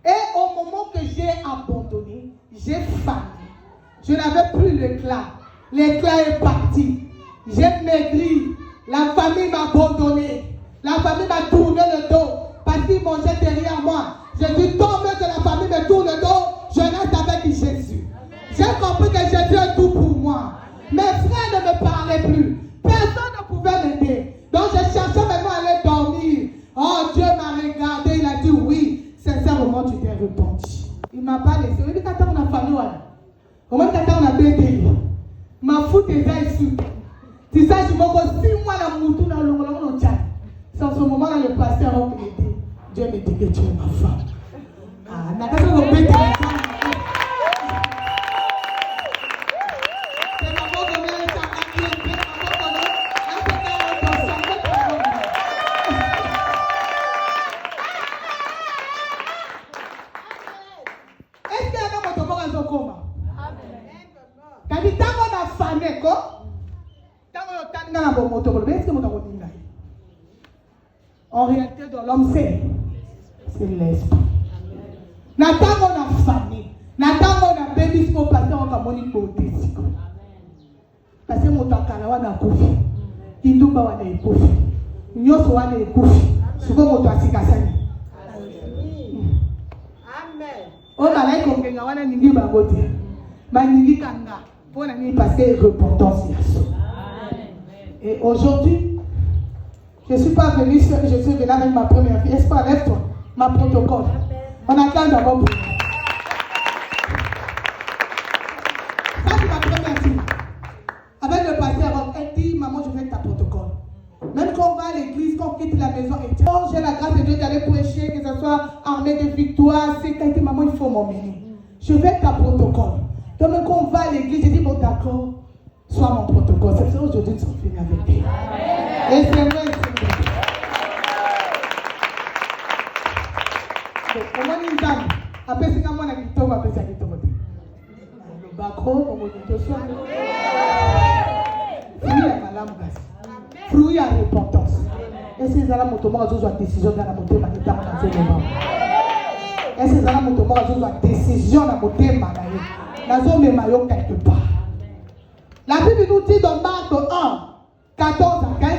Et au moment que j'ai abandonné, j'ai failli. Je n'avais plus l'éclat. L'éclat est parti. J'ai maigri. La famille m'a abandonné. La famille m'a tourné le dos. Parce qu'ils mangeaient derrière moi. J'ai dit, tant mieux que la famille me tourne le dos, je reste avec Jésus. J'ai compris que Jésus est tout pour moi. Mes frères ne me parlaient plus. Personne ne pouvait m'aider. Donc je cherchais maintenant à aller dormir. Oh, Dieu m'a regardé. Il a dit, oui, sincèrement, tu t'es repenti. Il ne m'a pas laissé. Il dit, quand on a fallu, au moins quand on a béni, ma foute est ici. Tu sais, je me dis, 6 mois dans mon tour dans le chat. C'est en ce moment-là, le pasteur a dit, Dieu me dit que tu es ma femme. Ah, n'a pas de béni. En réalité, dans l'homme, c'est l'esprit. Nathan, on a famille. Nathan, on a béni pour passer en Cameroun pour décider. Parce que mon takala wana kufi. Indumba wana ekufi. Nyoso wana ekufi. Suko moto asikasani. Amen. O malaika ongenga wana ningi bagote. Ma ningi kanga. Pour la nuit parce que repentance yaso. Et aujourd'hui, je ne suis pas venue seule, je suis venue avec ma première fille. Est-ce pas, lève-toi, ma protocole. On attend d'abord pour moi. Ça, c'est ma première fille. Avec le pasteur, elle dit, maman, je veux être ta protocole. Même quand on va à l'église, quand on quitte la maison, elle dit, oh, j'ai la grâce de Dieu d'aller prêcher, que ce soit armée de victoire. C'est quand elle dit, maman, il faut m'emmener. Je veux être ta protocole. Donc, même quand on va à l'église, je dis, bon, d'accord, sois mon protocole. C'est ça, aujourd'hui, nous sommes finis avec elle. Et c'est vrai, c'est vrai. Comment une dame, après c'est comme on a dit, on va faire ça. Le bacro, on va dire, fruit à malam gas, fruit à repentance. Et ces alas motomos ont une décision dans la montée manita dans ce moment. Et ces alas motomos ont une décision dans la montée manita dans ce moment quelque part. La Bible nous dit dans Marc 1, 14 à 15,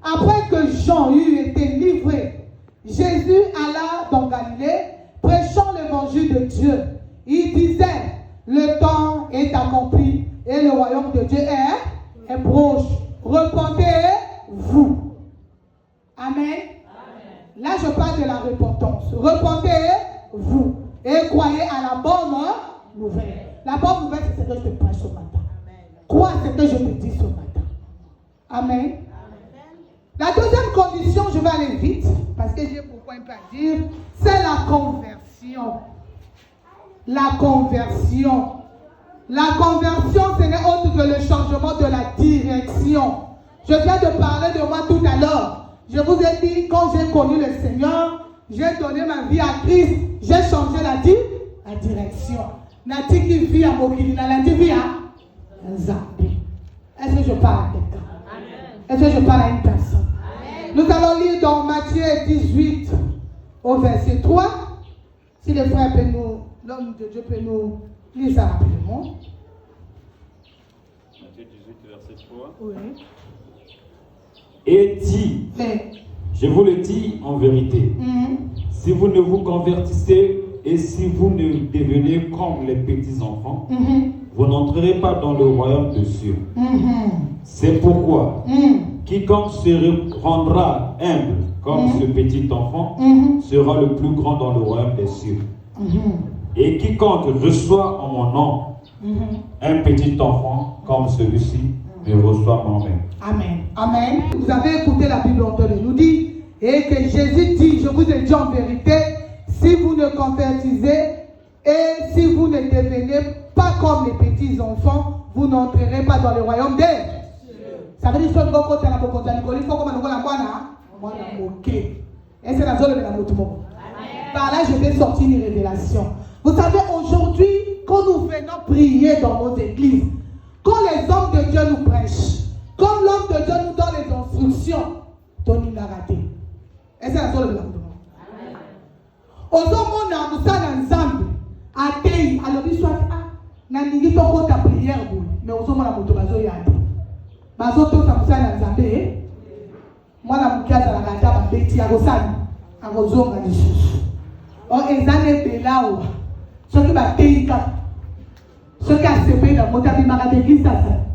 après que Jean eut été livré, Jésus alla dans Galilée, prêchant l'évangile de Dieu. Il disait, le temps est accompli et le royaume de Dieu est proche. Repentez-vous. Amen. Amen. Là, je parle de la repentance. Repentez-vous et croyez à la bonne nouvelle. La bonne nouvelle, c'est ce que je te prêche ce matin. Crois ce que je te dis ce matin. Amen. La deuxième condition, je vais aller vite, parce que j'ai beaucoup à dire, c'est la conversion. La conversion. La conversion, ce n'est autre que le changement de la direction. Je viens de parler de moi tout à l'heure. Je vous ai dit, quand j'ai connu le Seigneur, j'ai donné ma vie à Christ, j'ai changé la direction. Nati qui vit à Mokilina, la vie à Nzambi. Est-ce que je parle à quelqu'un? Est-ce que je parle à une personne? Amen. Nous allons lire dans Matthieu 18 au verset 3. Si les frères peuvent nous, l'homme de Dieu peut nous lire ça rapidement. Matthieu 18 verset 3. Oui. Et dit, je vous le dis en vérité, si vous ne vous convertissez et si vous ne devenez comme les petits enfants, vous n'entrerez pas dans le royaume des cieux. C'est pourquoi quiconque se rendra humble comme ce petit enfant sera le plus grand dans le royaume des cieux. Et quiconque reçoit en mon nom un petit enfant comme celui-ci me reçoit moi-même. Amen. Amen. Vous avez écouté la Bible en nous dit, et que Jésus dit, je vous ai dit en vérité, si vous ne convertissez et si vous ne devenez pas comme les petits enfants, vous n'entrerez pas dans le royaume des cieux. Ça veut dire que beaucoup de gens il faut comme on et c'est la zone de la moto. Par là, je vais sortir une révélation. Vous savez, aujourd'hui, quand nous venons prier dans nos églises, quand les hommes de Dieu nous prêchent, quand l'homme de Dieu nous donne les instructions, Tony l'a raté. Et c'est la zone de la moto. Aujourd'hui, on a un ensemble à Tei, à l'objet soit naningi toko ta prière boule, mais aujourd'hui, on a moto bazo yade. Bazo to sa musa na nzambe. Mwana mukiaza la gata ba beti ya gosani, a gozonga lisusu. O ezane belao. Soki ba teika. Soki a sepe na mota bi magade kisasa.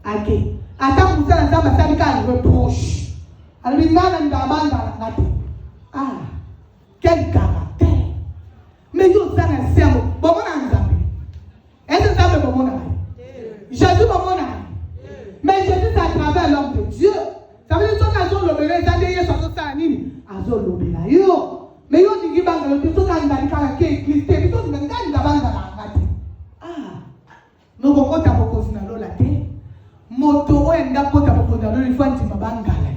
Ake. Ata musa na nzamba sali ka reproche. Alingana ndabanga la ngati. Ah. Quel caractère. Mais yo zana sermo. Bomo na nzambe. Est-ce ça me bomo na? Jésus bomo na. Mais Jésus c'est à travers l'homme de Dieu. Ça veut dire que quand on l'obéit, ça veut dire que ça nini. Azo l'obéit yo. Mais yo digi banga le tout quand il a la église, puis tout même quand il a banga la ngati. Ah. Nous comprend ta boko sinalo la te. Moto o enda kota boko na lo ifo ntima banga la.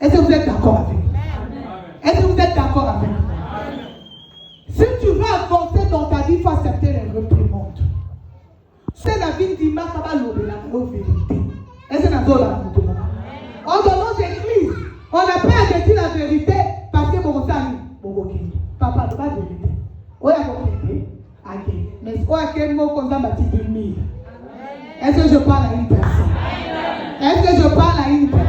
Est-ce que vous êtes d'accord avec moi? Est-ce que vous êtes d'accord avec moi? Si tu veux avancer dans ta vie, il faut accepter les réprimandes. C'est la vie qui m'a l'obéi la vérité. Est-ce que nous avons la vérité? Dans nos églises, on a peur de dire la vérité parce que mon sang, papa, ne pas de vérité. On a vérité. Mais on a quel mot qu'on a bâti de mille. Est-ce que je parle à une personne? Est-ce que je parle à une personne?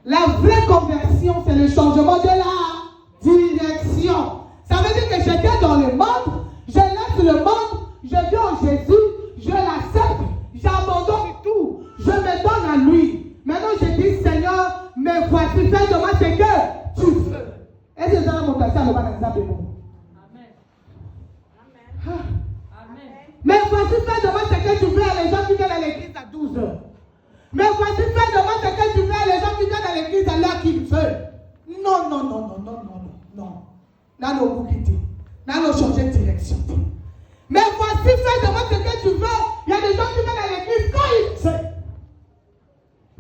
La vraie conversion, c'est le changement de la direction. Ça veut dire que j'étais dans le monde, je laisse le monde, je viens en Jésus, je l'accepte, j'abandonne tout, je me donne à lui. Maintenant je dis, Seigneur, mais voici, fais de moi ce que tu veux. Est-ce que ça va mon pasteur, le bon exemple est bon? Amen. Mais voici, fais de moi ce que tu veux à les gens qui viennent à l'église à 12 heures. Mais voici, fais de moi ce que tu veux à les gens qui viennent à l'église à l'heure qu'ils veulent. Non, non, non, non, non, non, non. Là, nous vous quitter. Là, nous changer de direction. Mais voici, fais de moi ce que tu veux. Il y a des gens qui viennent à l'église quand ils veulent.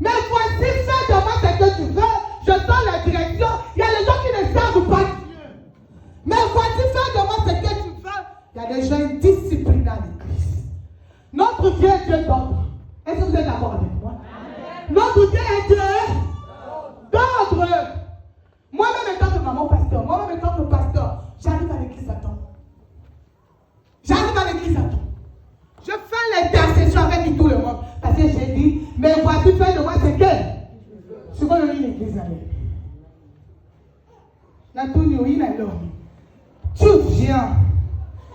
Mais voici, fais de moi ce que tu veux. Je donne la direction. Il y a des gens qui ne servent pas Dieu. Mais voici, fais de moi ce que tu veux. Il y a des gens indisciplinés à l'église. Notre Dieu est Dieu d'ordre. Est-ce que vous êtes d'accord avec moi? Notre Dieu est Dieu d'ordre. Moi-même étant que maman pasteur, moi-même étant que pasteur, j'arrive à l'église à temps. J'arrive à l'église à temps. Je fais l'intercession avec tout le monde. Parce que j'ai dit, mais voici, fais de moi ce que je veux venir l'église avec. Tu viens.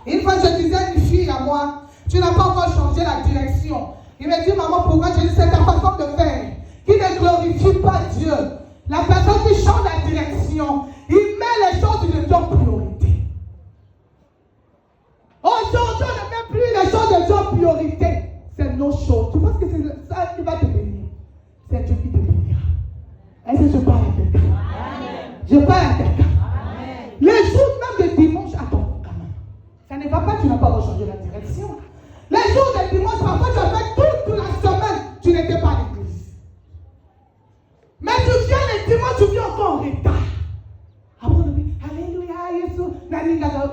Une fois, je disais à une fille à moi, tu n'as pas encore changé la direction. Il me dit, maman, pourquoi? Je dis, c'est ta façon de faire qui ne glorifie pas Dieu. La personne qui change la direction, il met les choses de Dieu en priorité. Aujourd'hui, on ne met plus les choses de Dieu en priorité. C'est nos choses. Tu penses que c'est ça qui va te bénir? C'est Dieu qui te bénira. Est-ce que je parle à quelqu'un? Je parle à quelqu'un. Les jours même de dimanche, attends, quand même. Ça ne va pas, tu n'as pas changé la direction. Les jours de dimanche, parfois tu as fait toute la semaine, tu n'étais pas à l'église. Mais tu viens le dimanche, tu viens encore en retard. Alléluia, Jésus,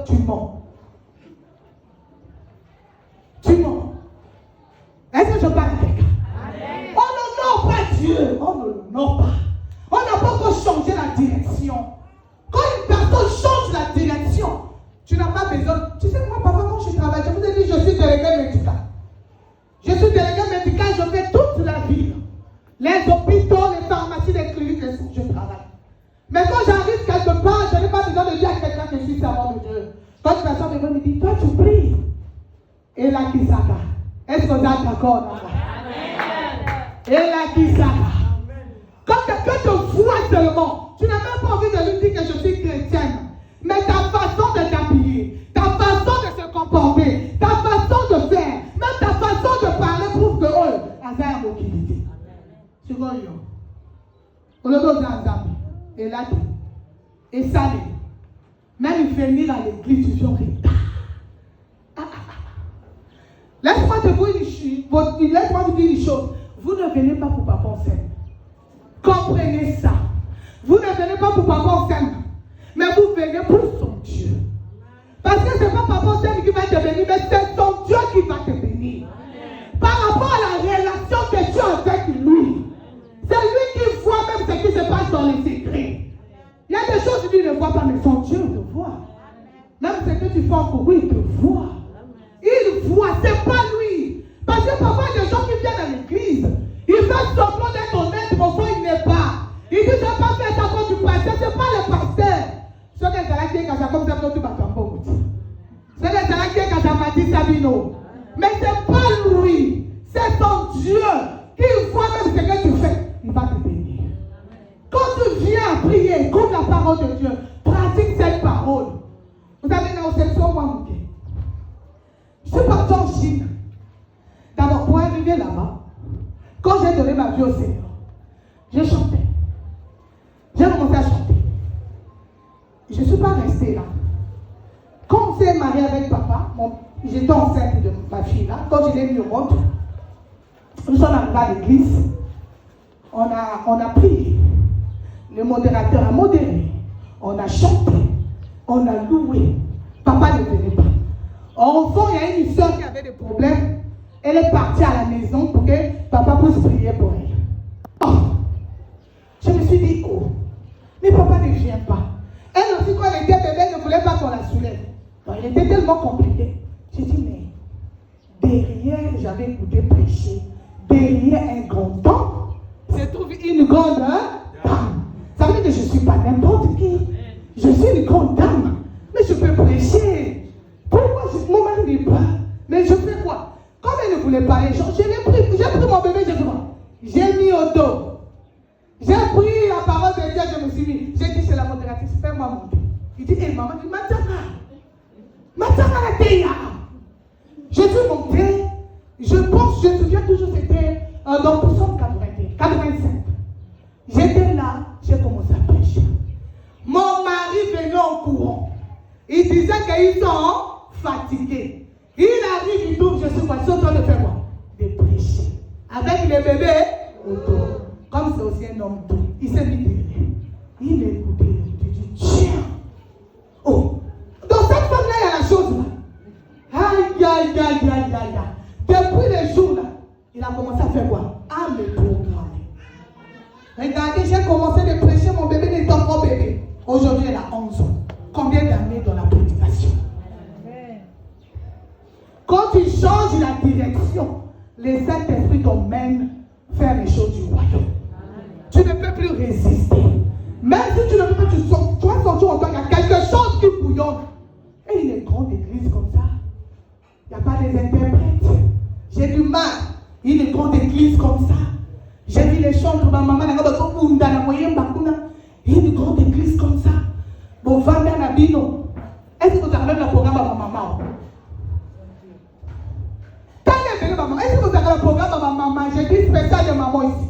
tu mens. Tu mens. Est-ce que je parle à quelqu'un? On n'honore pas Dieu. On ne l'honore pas. On n'a pas encore changé la direction. Quand une personne change la direction, tu n'as pas besoin. Tu sais, moi, parfois, quand je travaille, je vous ai dit, je suis délégué médical. Je suis délégué médical, je fais toute la ville. Les hôpitaux, les pharmacies, les cliniques, je travaille. Mais quand j'arrive quelque part, je n'ai pas besoin de dire à quelqu'un que je suis servant de Dieu. Quand une personne me dit, toi, tu pries. Et la Kisaka. Est-ce qu'on est d'accord là? Et la Kisaka. Quand quelqu'un te voit seulement, tu n'as même pas envie de lui dire que je suis chrétienne. Mais ta façon de t'habiller, ta façon de se comporter, ta façon Et là, et ça, même venir à l'église, tu viens en retard. Laisse-moi te dire une chose. Vous ne venez pas pour papa en scène. Comprenez ça. Vous ne venez pas pour papa en scène. Mais vous venez pour son Dieu. Parce que ce n'est pas papa en scène qui va te bénir, mais c'est son Dieu qui va te bénir. Par rapport à la relation que tu as avec lui. C'est lui qui voit même ce qui se passe dans les secrets. Il y a des choses que lui ne voit pas, mais son Dieu te voit. Même ce que tu fais en cours, il te voit. Il voit, c'est pas lui. Parce que parfois, il y a des gens qui viennent à l'église. Ils font semblant d'être honnête, mais au fond, il n'est pas. Ils disent, je n'ai pas fait ça comme du pasteur. Ce n'est pas le pasteur. Ce que c'est là qui comme ça, tu vas t'en bon. Ce que c'est là qui est quand dit Sabino. Mais ce n'est pas lui. C'est ton Dieu qui voit même ce que tu fais. Il va te bénir. Quand tu viens prier comme la parole de Dieu, pratique cette parole. Vous avez une obsession, moi, je suis parti en Chine. D'abord, pour arriver là-bas, quand j'ai donné ma vie au Seigneur, j'ai chanté. J'ai commencé à chanter. Je ne suis pas restée là. Quand on s'est marié avec papa, j'étais enceinte de ma fille là, quand je l'ai mis au monde, nous sommes arrivés à l'église, on a prié. Le modérateur a modéré. On a chanté. On a loué. Papa ne venait pas. Enfin, il y a une soeur qui avait des problèmes. Elle est partie à la maison pour que papa puisse prier pour elle. Oh, je me suis dit, oh, mais papa ne vient pas. Elle aussi, quand elle était bébé, elle ne voulait pas qu'on la soulève. Donc, il était tellement compliqué. J'ai dit, mais derrière, j'avais écouté prêcher. Derrière un grand homme, se trouve une grande dame. Ça veut dire que je ne suis pas n'importe qui. Je suis une grande dame. Mais je peux prêcher. Pourquoi mon mari n'est pas? Mais je fais quoi? Comme elle ne voulait pas, j'ai pris mon bébé, j'ai mis au dos. J'ai pris la parole de Dieu, je me suis mis. J'ai dit, c'est la modératrice, fais-moi monter. Il dit, hé maman, il dit, Matana la teya. Je suis monté. Je pense, je me souviens toujours, c'était dans le psaume 85. J'étais là, j'ai commencé à prêcher. Mon mari venait en courant. Il disait qu'ils sont fatigués. Il arrive, il trouve, je suis quoi? Surtout de faire quoi? De prêcher. Avec les bébés autour. Comme c'est aussi un homme doux. Il s'est mis derrière. Il écoutait, il dit, tiens. Oh, dans cette femme-là, il y a la chose là. Aïe. Depuis les jours là, il a commencé à faire quoi? À me programmer. Regardez, j'ai commencé à prêcher, mon bébé n'était pas bébé. Aujourd'hui, elle a 11 ans. Combien d'années dans la prédication? Quand tu changes la direction, les Saint-Esprit t'emmènent faire les choses du royaume. Tu ne peux plus résister. Même si tu ne peux pas, tu vas sentir en toi qu'il y a quelque chose qui bouillonne. Et il est grande église comme ça. Il n'y a pas des interprètes. J'ai du mal. Il est grande église comme ça. J'ai vu les chants de ma maman. Il y a une grande église comme ça. Bon, Vanda Nabino. Est-ce que vous avez le programme à ma maman? Est-ce que vous avez le programme à ma maman? J'ai dit spécial de maman ici.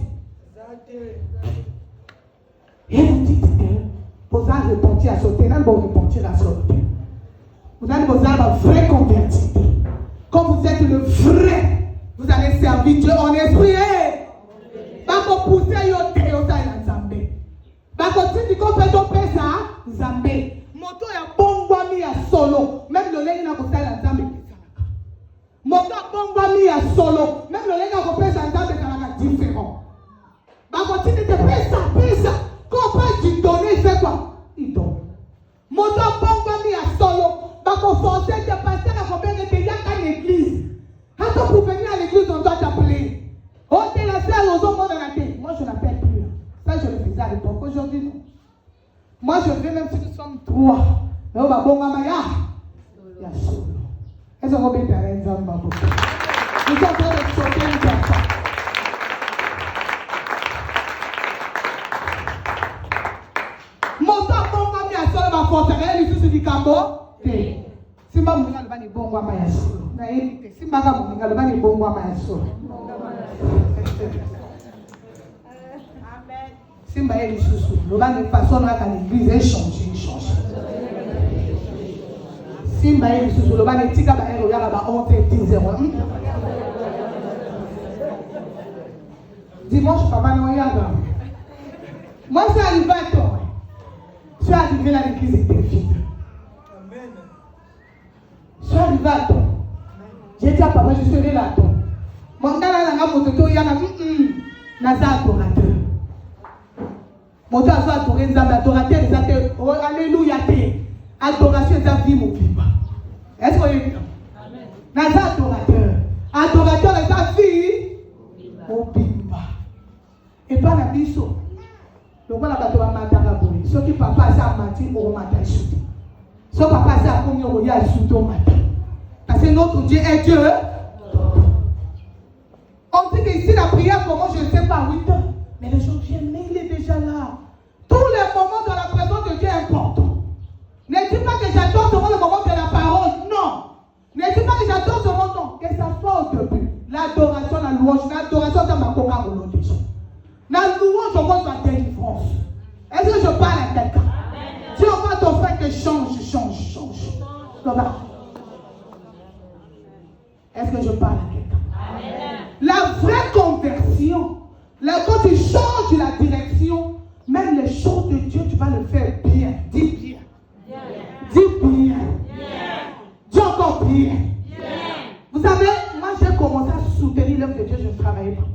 Et vous dites que vous allez repentir à sauter, vous allez repentir à sauter. Vous allez un vrai converti. Quand vous êtes le vrai, vous allez servir Dieu en esprit. Bako pousser yo te yo ta la Zambé. Bako tindi ko pe to pesa Zambé. Moto ya bongwa mi ya solo. Même le lengi na ko ta la Zambé. Moto bongwa mi ya solo. Même le lengi na ko pesa Zambé kana différent. Bako tindi te pesa. Quand pas du donner, il fait quoi? Il donne. Moto bongwa mi ya solo. Bako forcer de passer à combien de pays à l'église. Attends, pour venir à l'église, on doit t'appeler. Oh, t'es la seule aux hommes de la tête. Moi, je n'appelle plus. Ça, je le faisais à l'époque. Aujourd'hui, non. Moi, je vais même si nous sommes 3. Mais on va bon à Maya. Il y a solo. Est-ce qu'on va bien faire un homme? Nous sommes en train de sauter une personne. Mon temps, bon, ma mia solo, ma force. Rien du tout, du cambo. Simba Munga le bani bongo ama ya solo. Na yeye Simba ga Munga le bani bongo ama ya solo. Amen. Simba et les sous-sous. Le bas de façon à l'église est changé. Simba et les sous-sous. Le bas de tika ba ero yara ba 11 et 10 0. Dimanche, papa non yara. Moi, c'est arrivé à toi. Je suis arrivé à l'église et t'es vide. Je suis arrivé à toi. J'ai dit à papa, je serai là à toi. Mon gars là, mon toto, il y a un adorateur. Mon Dieu a adoré un adorateur, alléluia, adoration est un vie, mon vivant. Est-ce que vous voyez? Naza adorateur. Adorateur est un vie, mon vivant. Et pas la biso. Donc on a pas de mataraboui. Ce qui papa ça mati au matin chuté. Ce papa ça comme yo ya chuté au matin. Parce que notre Dieu est Dieu. On dit que ici la prière comment je ne sais pas 8 heures. Mais les gens viennent, mais il est déjà là. Tous les moments dans la présence de Dieu est important. Ne dis pas que j'adore seulement le moment de la parole. Non. Ne dis pas que j'adore seulement non. Que ça soit au début. L'adoration, la louange. L'adoration, c'est ma coca au nom de Dieu. La louange, on voit la délivrance. Est-ce que je parle à quelqu'un? Dieu envoie ton frère que change. Est-ce que je parle à quelqu'un? La vraie conversion, là, quand tu changes la direction, même les choses de Dieu, tu vas le faire bien. Dis bien. Dis bien. Dis encore bien. Vous savez, moi j'ai commencé à soutenir l'œuvre de Dieu, je ne travaillais pas.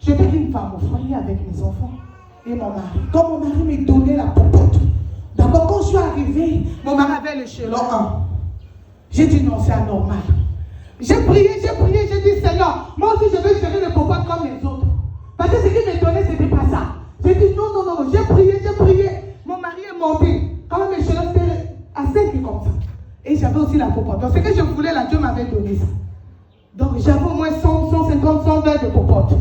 J'étais une femme au foyer avec mes enfants et mon mari. Quand mon mari me donnait la popote, d'abord quand je suis arrivée, mon mari avait l'échelon 1. J'ai dit non, c'est anormal. J'ai prié, j'ai dit Seigneur, moi aussi je vais gérer les popotes comme les autres. Parce que ce qui me donnait, ce n'était pas ça. J'ai dit non, j'ai prié. Mon mari est monté. Quand même l'échelon était à 5 comme ça. Et j'avais aussi la popote. Donc ce que je voulais là, Dieu m'avait donné ça. Donc j'avais au moins 100, 150, 100 verres de popote.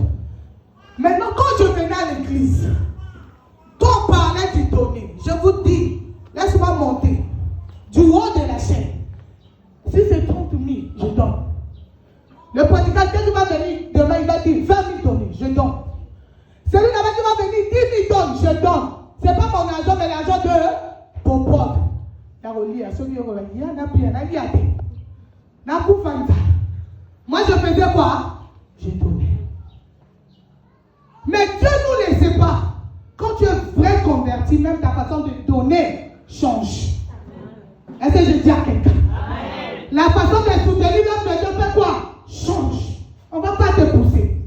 Maintenant, quand je venais à l'église, quand on parlait du donner, je vous dis, laisse-moi monter du haut de la chaîne. Si c'est 30 000, je donne. Le prédicateur qui va venir demain, il va dire 20 000 donnés, je donne. Celui là-bas qui va venir 10 000 donnes, je donne. Ce n'est pas mon argent, mais l'argent de popote. Moi, je faisais quoi? J'ai donné. Mais Dieu ne nous laisse pas. Quand tu es vrai converti, même ta façon de donner change. Est-ce que je dis à quelqu'un? La façon de soutenir l'œuvre de Dieu fait quoi? Change. On ne va pas te pousser.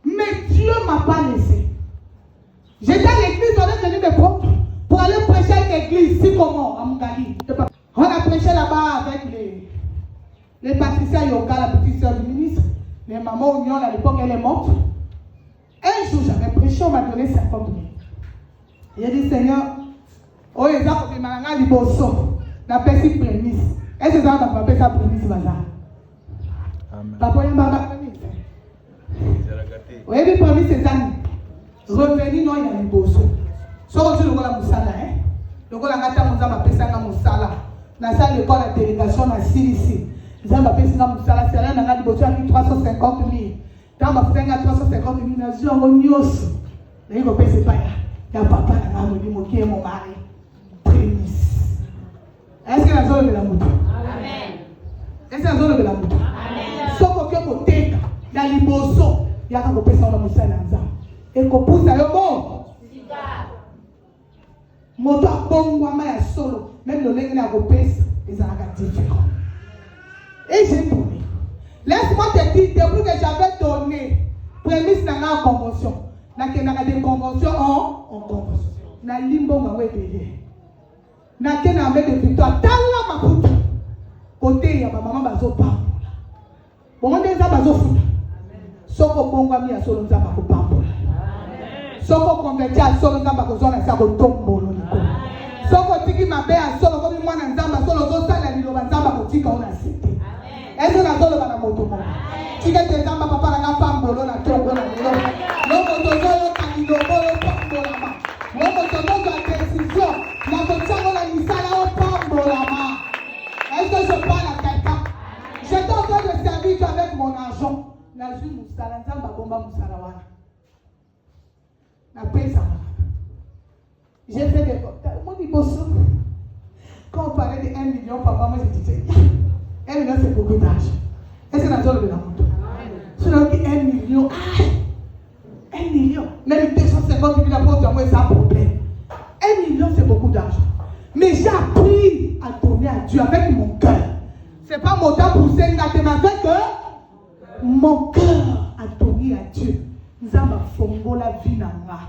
Mais Dieu ne m'a pas laissé. J'étais à l'église, on est venu me prendre pour aller prêcher à l'église, ici comment? À Mungali. On a prêché là-bas avec les Patricia Yoka, la petite soeur du ministre. Les mamans Oignon, à l'époque, elle est morte. Un jour, j'avais prêché, on m'a donné 50 000. J'ai dit, Seigneur, oh, les gens qui m'ont dit, bon, la petite prémisse. Est-ce que ça va m'appeler sa prémisse, bazar? Papa, il m'a prémisse. Oui, mais prémisse, c'est ça. Revenir, non, il y a les bossos. Sauf que le gars, le moussala, hein. Le gars, la gata, m'a appelé ça, moussala. Dans la salle de l'école, la délégation, la ici. Ils ont appelé ça, moussala. C'est rien, on a dit, bossos, avec 350 000. Quand on a fait 350 000, on a dit, on y est. Il ne pas. Il y a papa, il y a mon mari. Prémisse. Est-ce que la zone de la moto? Amen. Est-ce que la zone de la moto? Amen. Sauf que mon tête, il y a les bossos. Il y a un peu de ça dans le moussala. Et qu'on pousse à bon. Moto a bon, moi, je solo. Même le lait, a repéré, ils ont différent. Et j'ai donné. Laisse-moi te dire, depuis que j'avais donné, prémisse dans la convention. Dans des conventions en convention. Dans limbo, ma ouais, bébé. Dans des victoires. Dans la maputa. Côté, il y a ma maman, bazo pas. Bon, on est là, bazo fout. Soko bongo mi a solo nzamba ko pambola. Soko konverti a solo nzamba ko zona sa ko tombolo niko. Soko tiki mabe a solo ko mi mwana nzamba solo zo sala liloba nzamba ko tika ona sete. Ezo na solo bana moto mo. Tika te nzamba papa na pambolo na tombolo na lilo. Lobo tozo yo kanilo bolo pambola ma. Lobo tozo yo décision na ko tsango na misala o pambola ma. Est-ce que je parle à quelqu'un? J'étais en train de servir avec mon argent. J'ai fait des quand on parlait de 1 million par mois, moi je disais 1 million c'est beaucoup d'argent. Est-ce que c'est dans le de la moto? Si on dit 1 million, 1 million, même 250 000 apôtres, moi c'est un problème. 1 million c'est beaucoup d'argent. Mais j'ai appris à donner à Dieu avec mon cœur. C'est pas mon temps pour s'engager, mais avec mon cœur à donner à Dieu. Nous avons fongo la vie dans moi.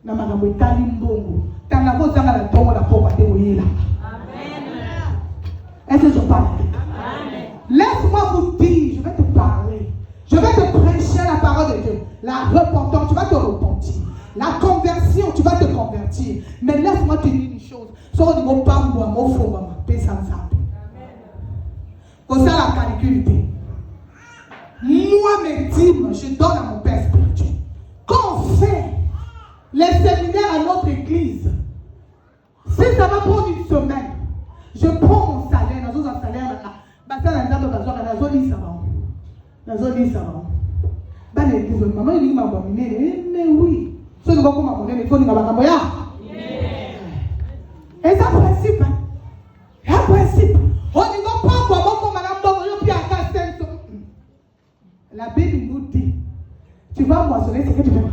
Na makambo etali mbongo. Tanga kozanga la tongo la poma te oyela. Amen. Est-ce que je parle? Amen. Laisse-moi vous dire, je vais te parler. Je vais te prêcher la parole de Dieu. La repentance, tu vas te repentir. La conversion, tu vas te convertir. Mais laisse-moi te dire une chose. Sur le niveau pambo, mon faux maman, paix sans âme. Pour ça la calculité. Moi, mes dîmes, je donne à mon Père spirituel. Quand on fait les séminaires à notre église, si ça va prendre une semaine, je prends mon salaire, dans un salaire là, ça n'a pas besoin de la zone, ça va. La zone, ça va. L'église, maman, il dit, mais oui. Ce n'est pas comme maman, il faut que nous avons et c'est un principe. C'est un principe. On ne va pas voir comment madame Bogoyo puis à Castel. La Bible nous dit, tu vas moissonner ce que tu veux.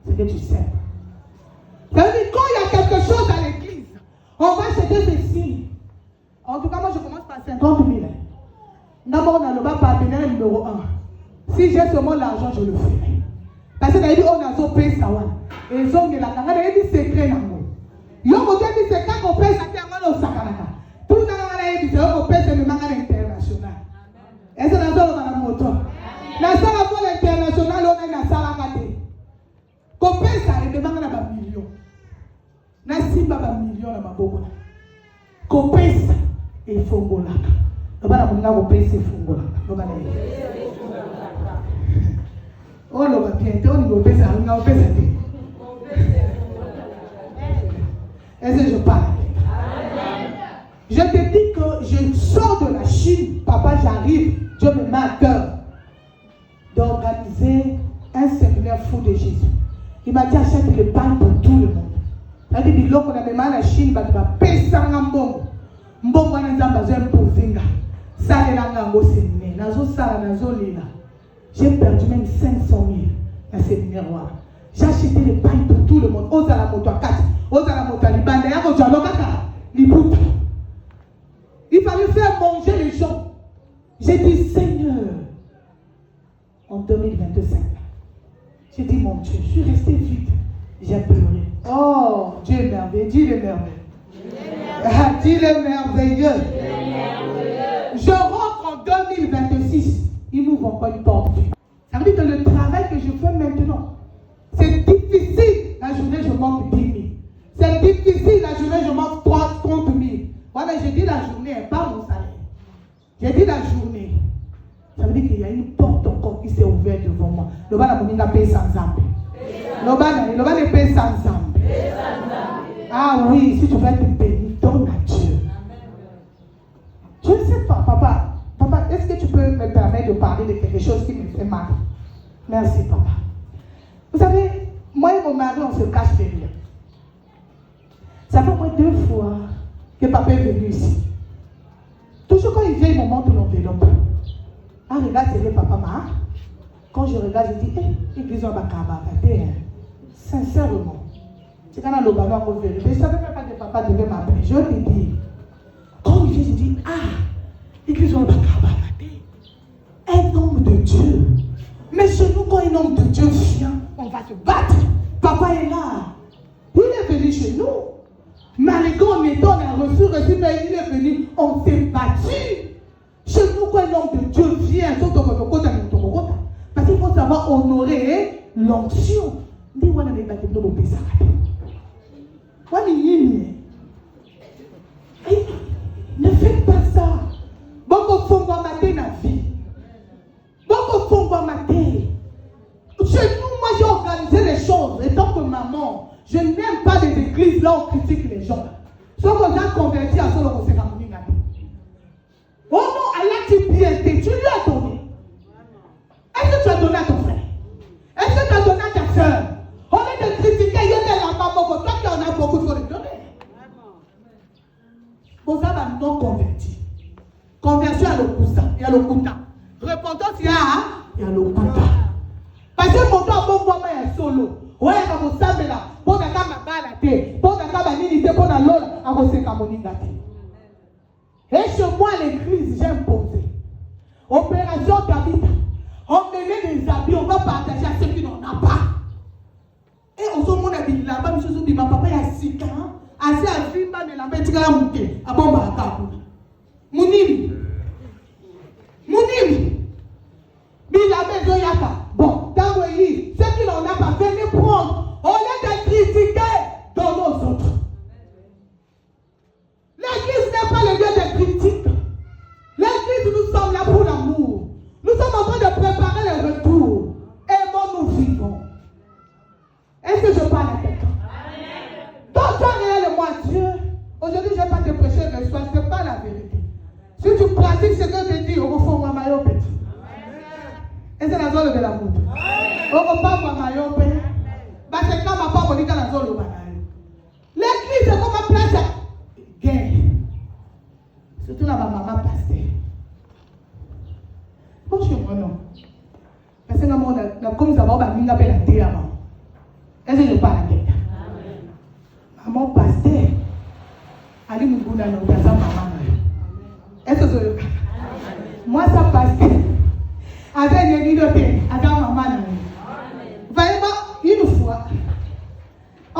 Ce que tu sais. Ça veut dire quand il y a quelque chose à l'église, on va chercher ceci. En tout cas, moi je commence par 50 000. D'abord, on a le bas partenaire numéro 1. Si j'ai seulement l'argent, je le ferai. Parce que dit on a payé ça. Et ils ont dit la cagade, il dit secret dans moi. Ils ont dit c'est quand on paye ça, on a sakanaka. Tout le monde dit c'est on paye c'est le mangane international. Et c'est dans la moto. La salle internationale, on a une salle à côté. Qu'on paye ça, il demande un million. Na simba ba million na maboko. Qu'on paye ça, il faut go là. On va la monnaie paye c'est fungo là. Oh le va bien, on va payer ça, on va payer ça. Est-ce que je parle? Je te dis que je sors de la Chine, papa, j'arrive, Dieu me met à cœur d'organiser un séminaire fou de Jésus. Il m'a dit achète le pain pour tout le monde. Il a dit qu'on a même à la Chine, il va payer ça en bon. Mbongo na nzamba zo imposinga. Ça les langues au séminaire. Nazo sala nazo lila. J'ai perdu même 500 000 dans ce séminaire. J'ai acheté les pains pour tout le monde. Osa la moto à 4. Osa la moto à Libanda. Il fallait faire manger les gens. J'ai dit, Seigneur, en 2025, j'ai dit, mon Dieu, je suis resté vide. J'ai pleuré. Oh, Dieu est merveilleux. Dis le merveilleux. Dis le merveilleux. Je rentre en 2026. Il m'ouvre encore une porte. Ça veut dire que le travail que je fais maintenant, c'est difficile. La journée, je manque 10 000. C'est difficile. La journée, je manque 30 000. Voilà, j'ai dit la journée, pas mon salaire. J'ai dit la journée. Ça veut dire qu'il y a une porte encore qui s'est ouverte devant moi. Le bas n'a pas payé sans zambe. Le bas n'a payé sans zambe. Ah oui, si tu veux être béni, donne à Dieu. Je ne sais pas, papa. Papa, est-ce que tu peux me permettre de parler de quelque chose qui me fait mal? Merci, papa. Vous savez, moi et mon mari, on se cache derrière. Ça fait au moins 2 fois que papa est venu ici. Toujours quand il vient, il me montre l'enveloppe. Ah, regarde, c'est le papa, ma. Quand je regarde, je dis, église en Bakaba, sincèrement. C'est quand on a le ballon qu'on veut. Je ne savais même pas que papa devait m'appeler. Je lui dis, quand il vient, je dis, église en Bakaba, un homme de Dieu. Mais chez nous, quand un homme de Dieu vient, on va se battre. Papa est là. Il est venu chez nous. Malgré on a reçu, mais il est venu, on s'est battu. Chez nous, quand un homme de Dieu vient, parce qu'il faut savoir honorer l'onction. Ne faites pas ça. Beaucoup font mater la vie. Beaucoup font mater. Chez nous, moi j'ai organisé les choses. Et tant que maman, je n'aime pas les églises là où on critique les gens. Sauf qu'on a converti à ce qu'on s'est ramené. Oh non, Allah tu bien, tu lui as donné. Est-ce que tu as donné à ton frère? Est-ce que tu as a le kuta. Repentance, il y a le kuta. Parce que mon temps, bon, moi, il y a solo. Ouais, quand vous savez là, pour la cama balade, pour la cama milité, pour la lola, à vous c'est comme on et chez moi, l'église, j'ai imposé. Opération David. On met des habits, on va partager à ceux qui n'en ont pas. Et on se montre là-bas, monsieur Soubi, ma papa, il y a 6 ans. Assez à Vimba, mais la bête, il y a un mouquet. À bon, bah, Mounim. Bila maison yaka. Bon, dans le lit, ceux qui n'en ont pas, venez prendre. On est de critiquer dans nos autres. L'église n'est pas le lieu de critique. L'église, nous sommes là pour l'amour. Nous sommes en train de préparer le retour. Aimons, nous vivons. Est-ce que je parle à quelqu'un? Donc, toi, réellement, Dieu, aujourd'hui, je ne vais pas te prêcher le soir, ce n'est pas la vérité. Si tu pratiques ce que je te dis, on va faire un maillot petit. Et c'est la zone de l'amour. On va pas un maillot petit. Parce que quand ma part, on dit dans la zone de l'amour. L'église, c'est comme un place guerre. Surtout là, ma maman pasteur. Bon, chez moi, non. Parce que comme ça va, on va venir appeler la terre. Est-ce que je parle à quelqu'un? Maman pasteur. Ali Muguna, non, ça maman. Est-ce que je parle? Moi, ça pasteur. Avec les vidéos, avec maman. Vraiment, une fois, on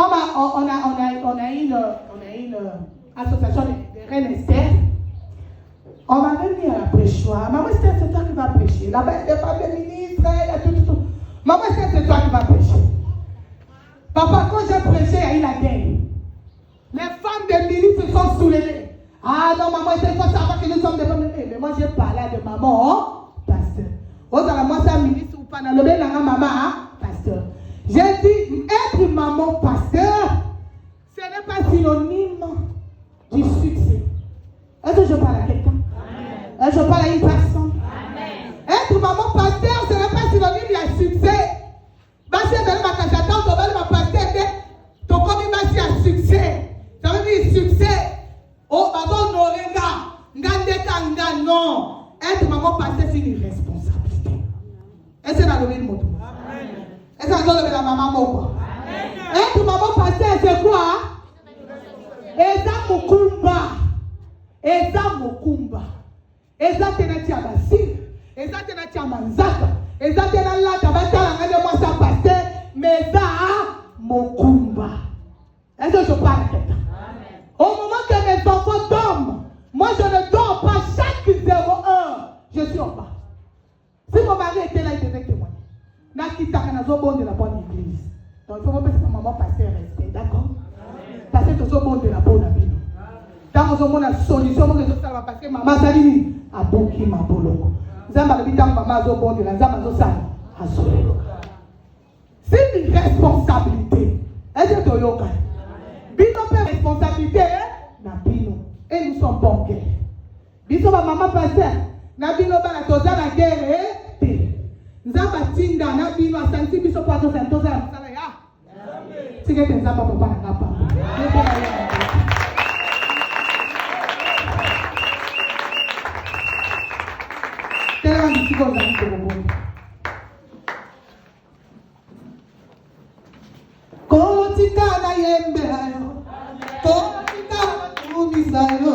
a une association de Reine Esther. On m'avait mis à la prêchoir. Maman, c'est toi qui vas prêcher. Là-bas, il y a des femmes ministres, il y a tout. Maman, c'est toi qui vas prêcher. Papa, quand j'ai prêché, il y a eu la guerre. Les femmes des ministres se sont soulevées. Ah non, maman, il faut savoir que nous sommes des femmes. Mais moi, j'ai parlé de maman, pasteur. Moi, c'est un ministre ou pas dans le bien, maman, pasteur. J'ai dit, être maman, pasteur, ce n'est pas synonyme du succès. Est-ce que je parle à quelqu'un? Est-ce que je parle à une personne? Être maman, pasteur, ce n'est pas synonyme du succès. Parce que même ma cachette, on va le pasteur, ton commis va à succès. Ça veut dire succès. Oh, pardon, non, regarde. Non. Être maman, pasteur, c'est une responsabilité. Est-ce que c'est dans le même mot? Est-ce que c'est dans le maman mot? Être maman, pasteur, c'est quoi? Eza Mukumba. Eza tenati abasi. Eza tenati amanzaka. Eza tenati la tabata la moi ça pasteur. Mais eza Mukumba. Est-ce que je parle à quelqu'un? Au moment que mes enfants dorment, moi je ne dors pas chaque 01. Je suis en bas. Si mon mari était là, il devait témoigner. Nakitaka na zobon de la bonne église. Donc il faut que maman pasteur reste, d'accord? Parce que tu zobon de la bonne église. Dans mon monde, la solution que je sais parce que maman Salini a bouqué ma boloko. Zamba le bitan maman zobon de la zamba zosal a solo. C'est une responsabilité. Est-ce que tu yoka? Bino fait responsabilité na bino. Et nous sommes bons guerre. Bino ma maman pasteur. Na bino ba la toza la guerre eh. Zamba tinda na bino asanti biso kwa to santoza ya msala ya. Sige tenzamba papa na kapa. Kotika na yembe ayo, kotika na kumisayo,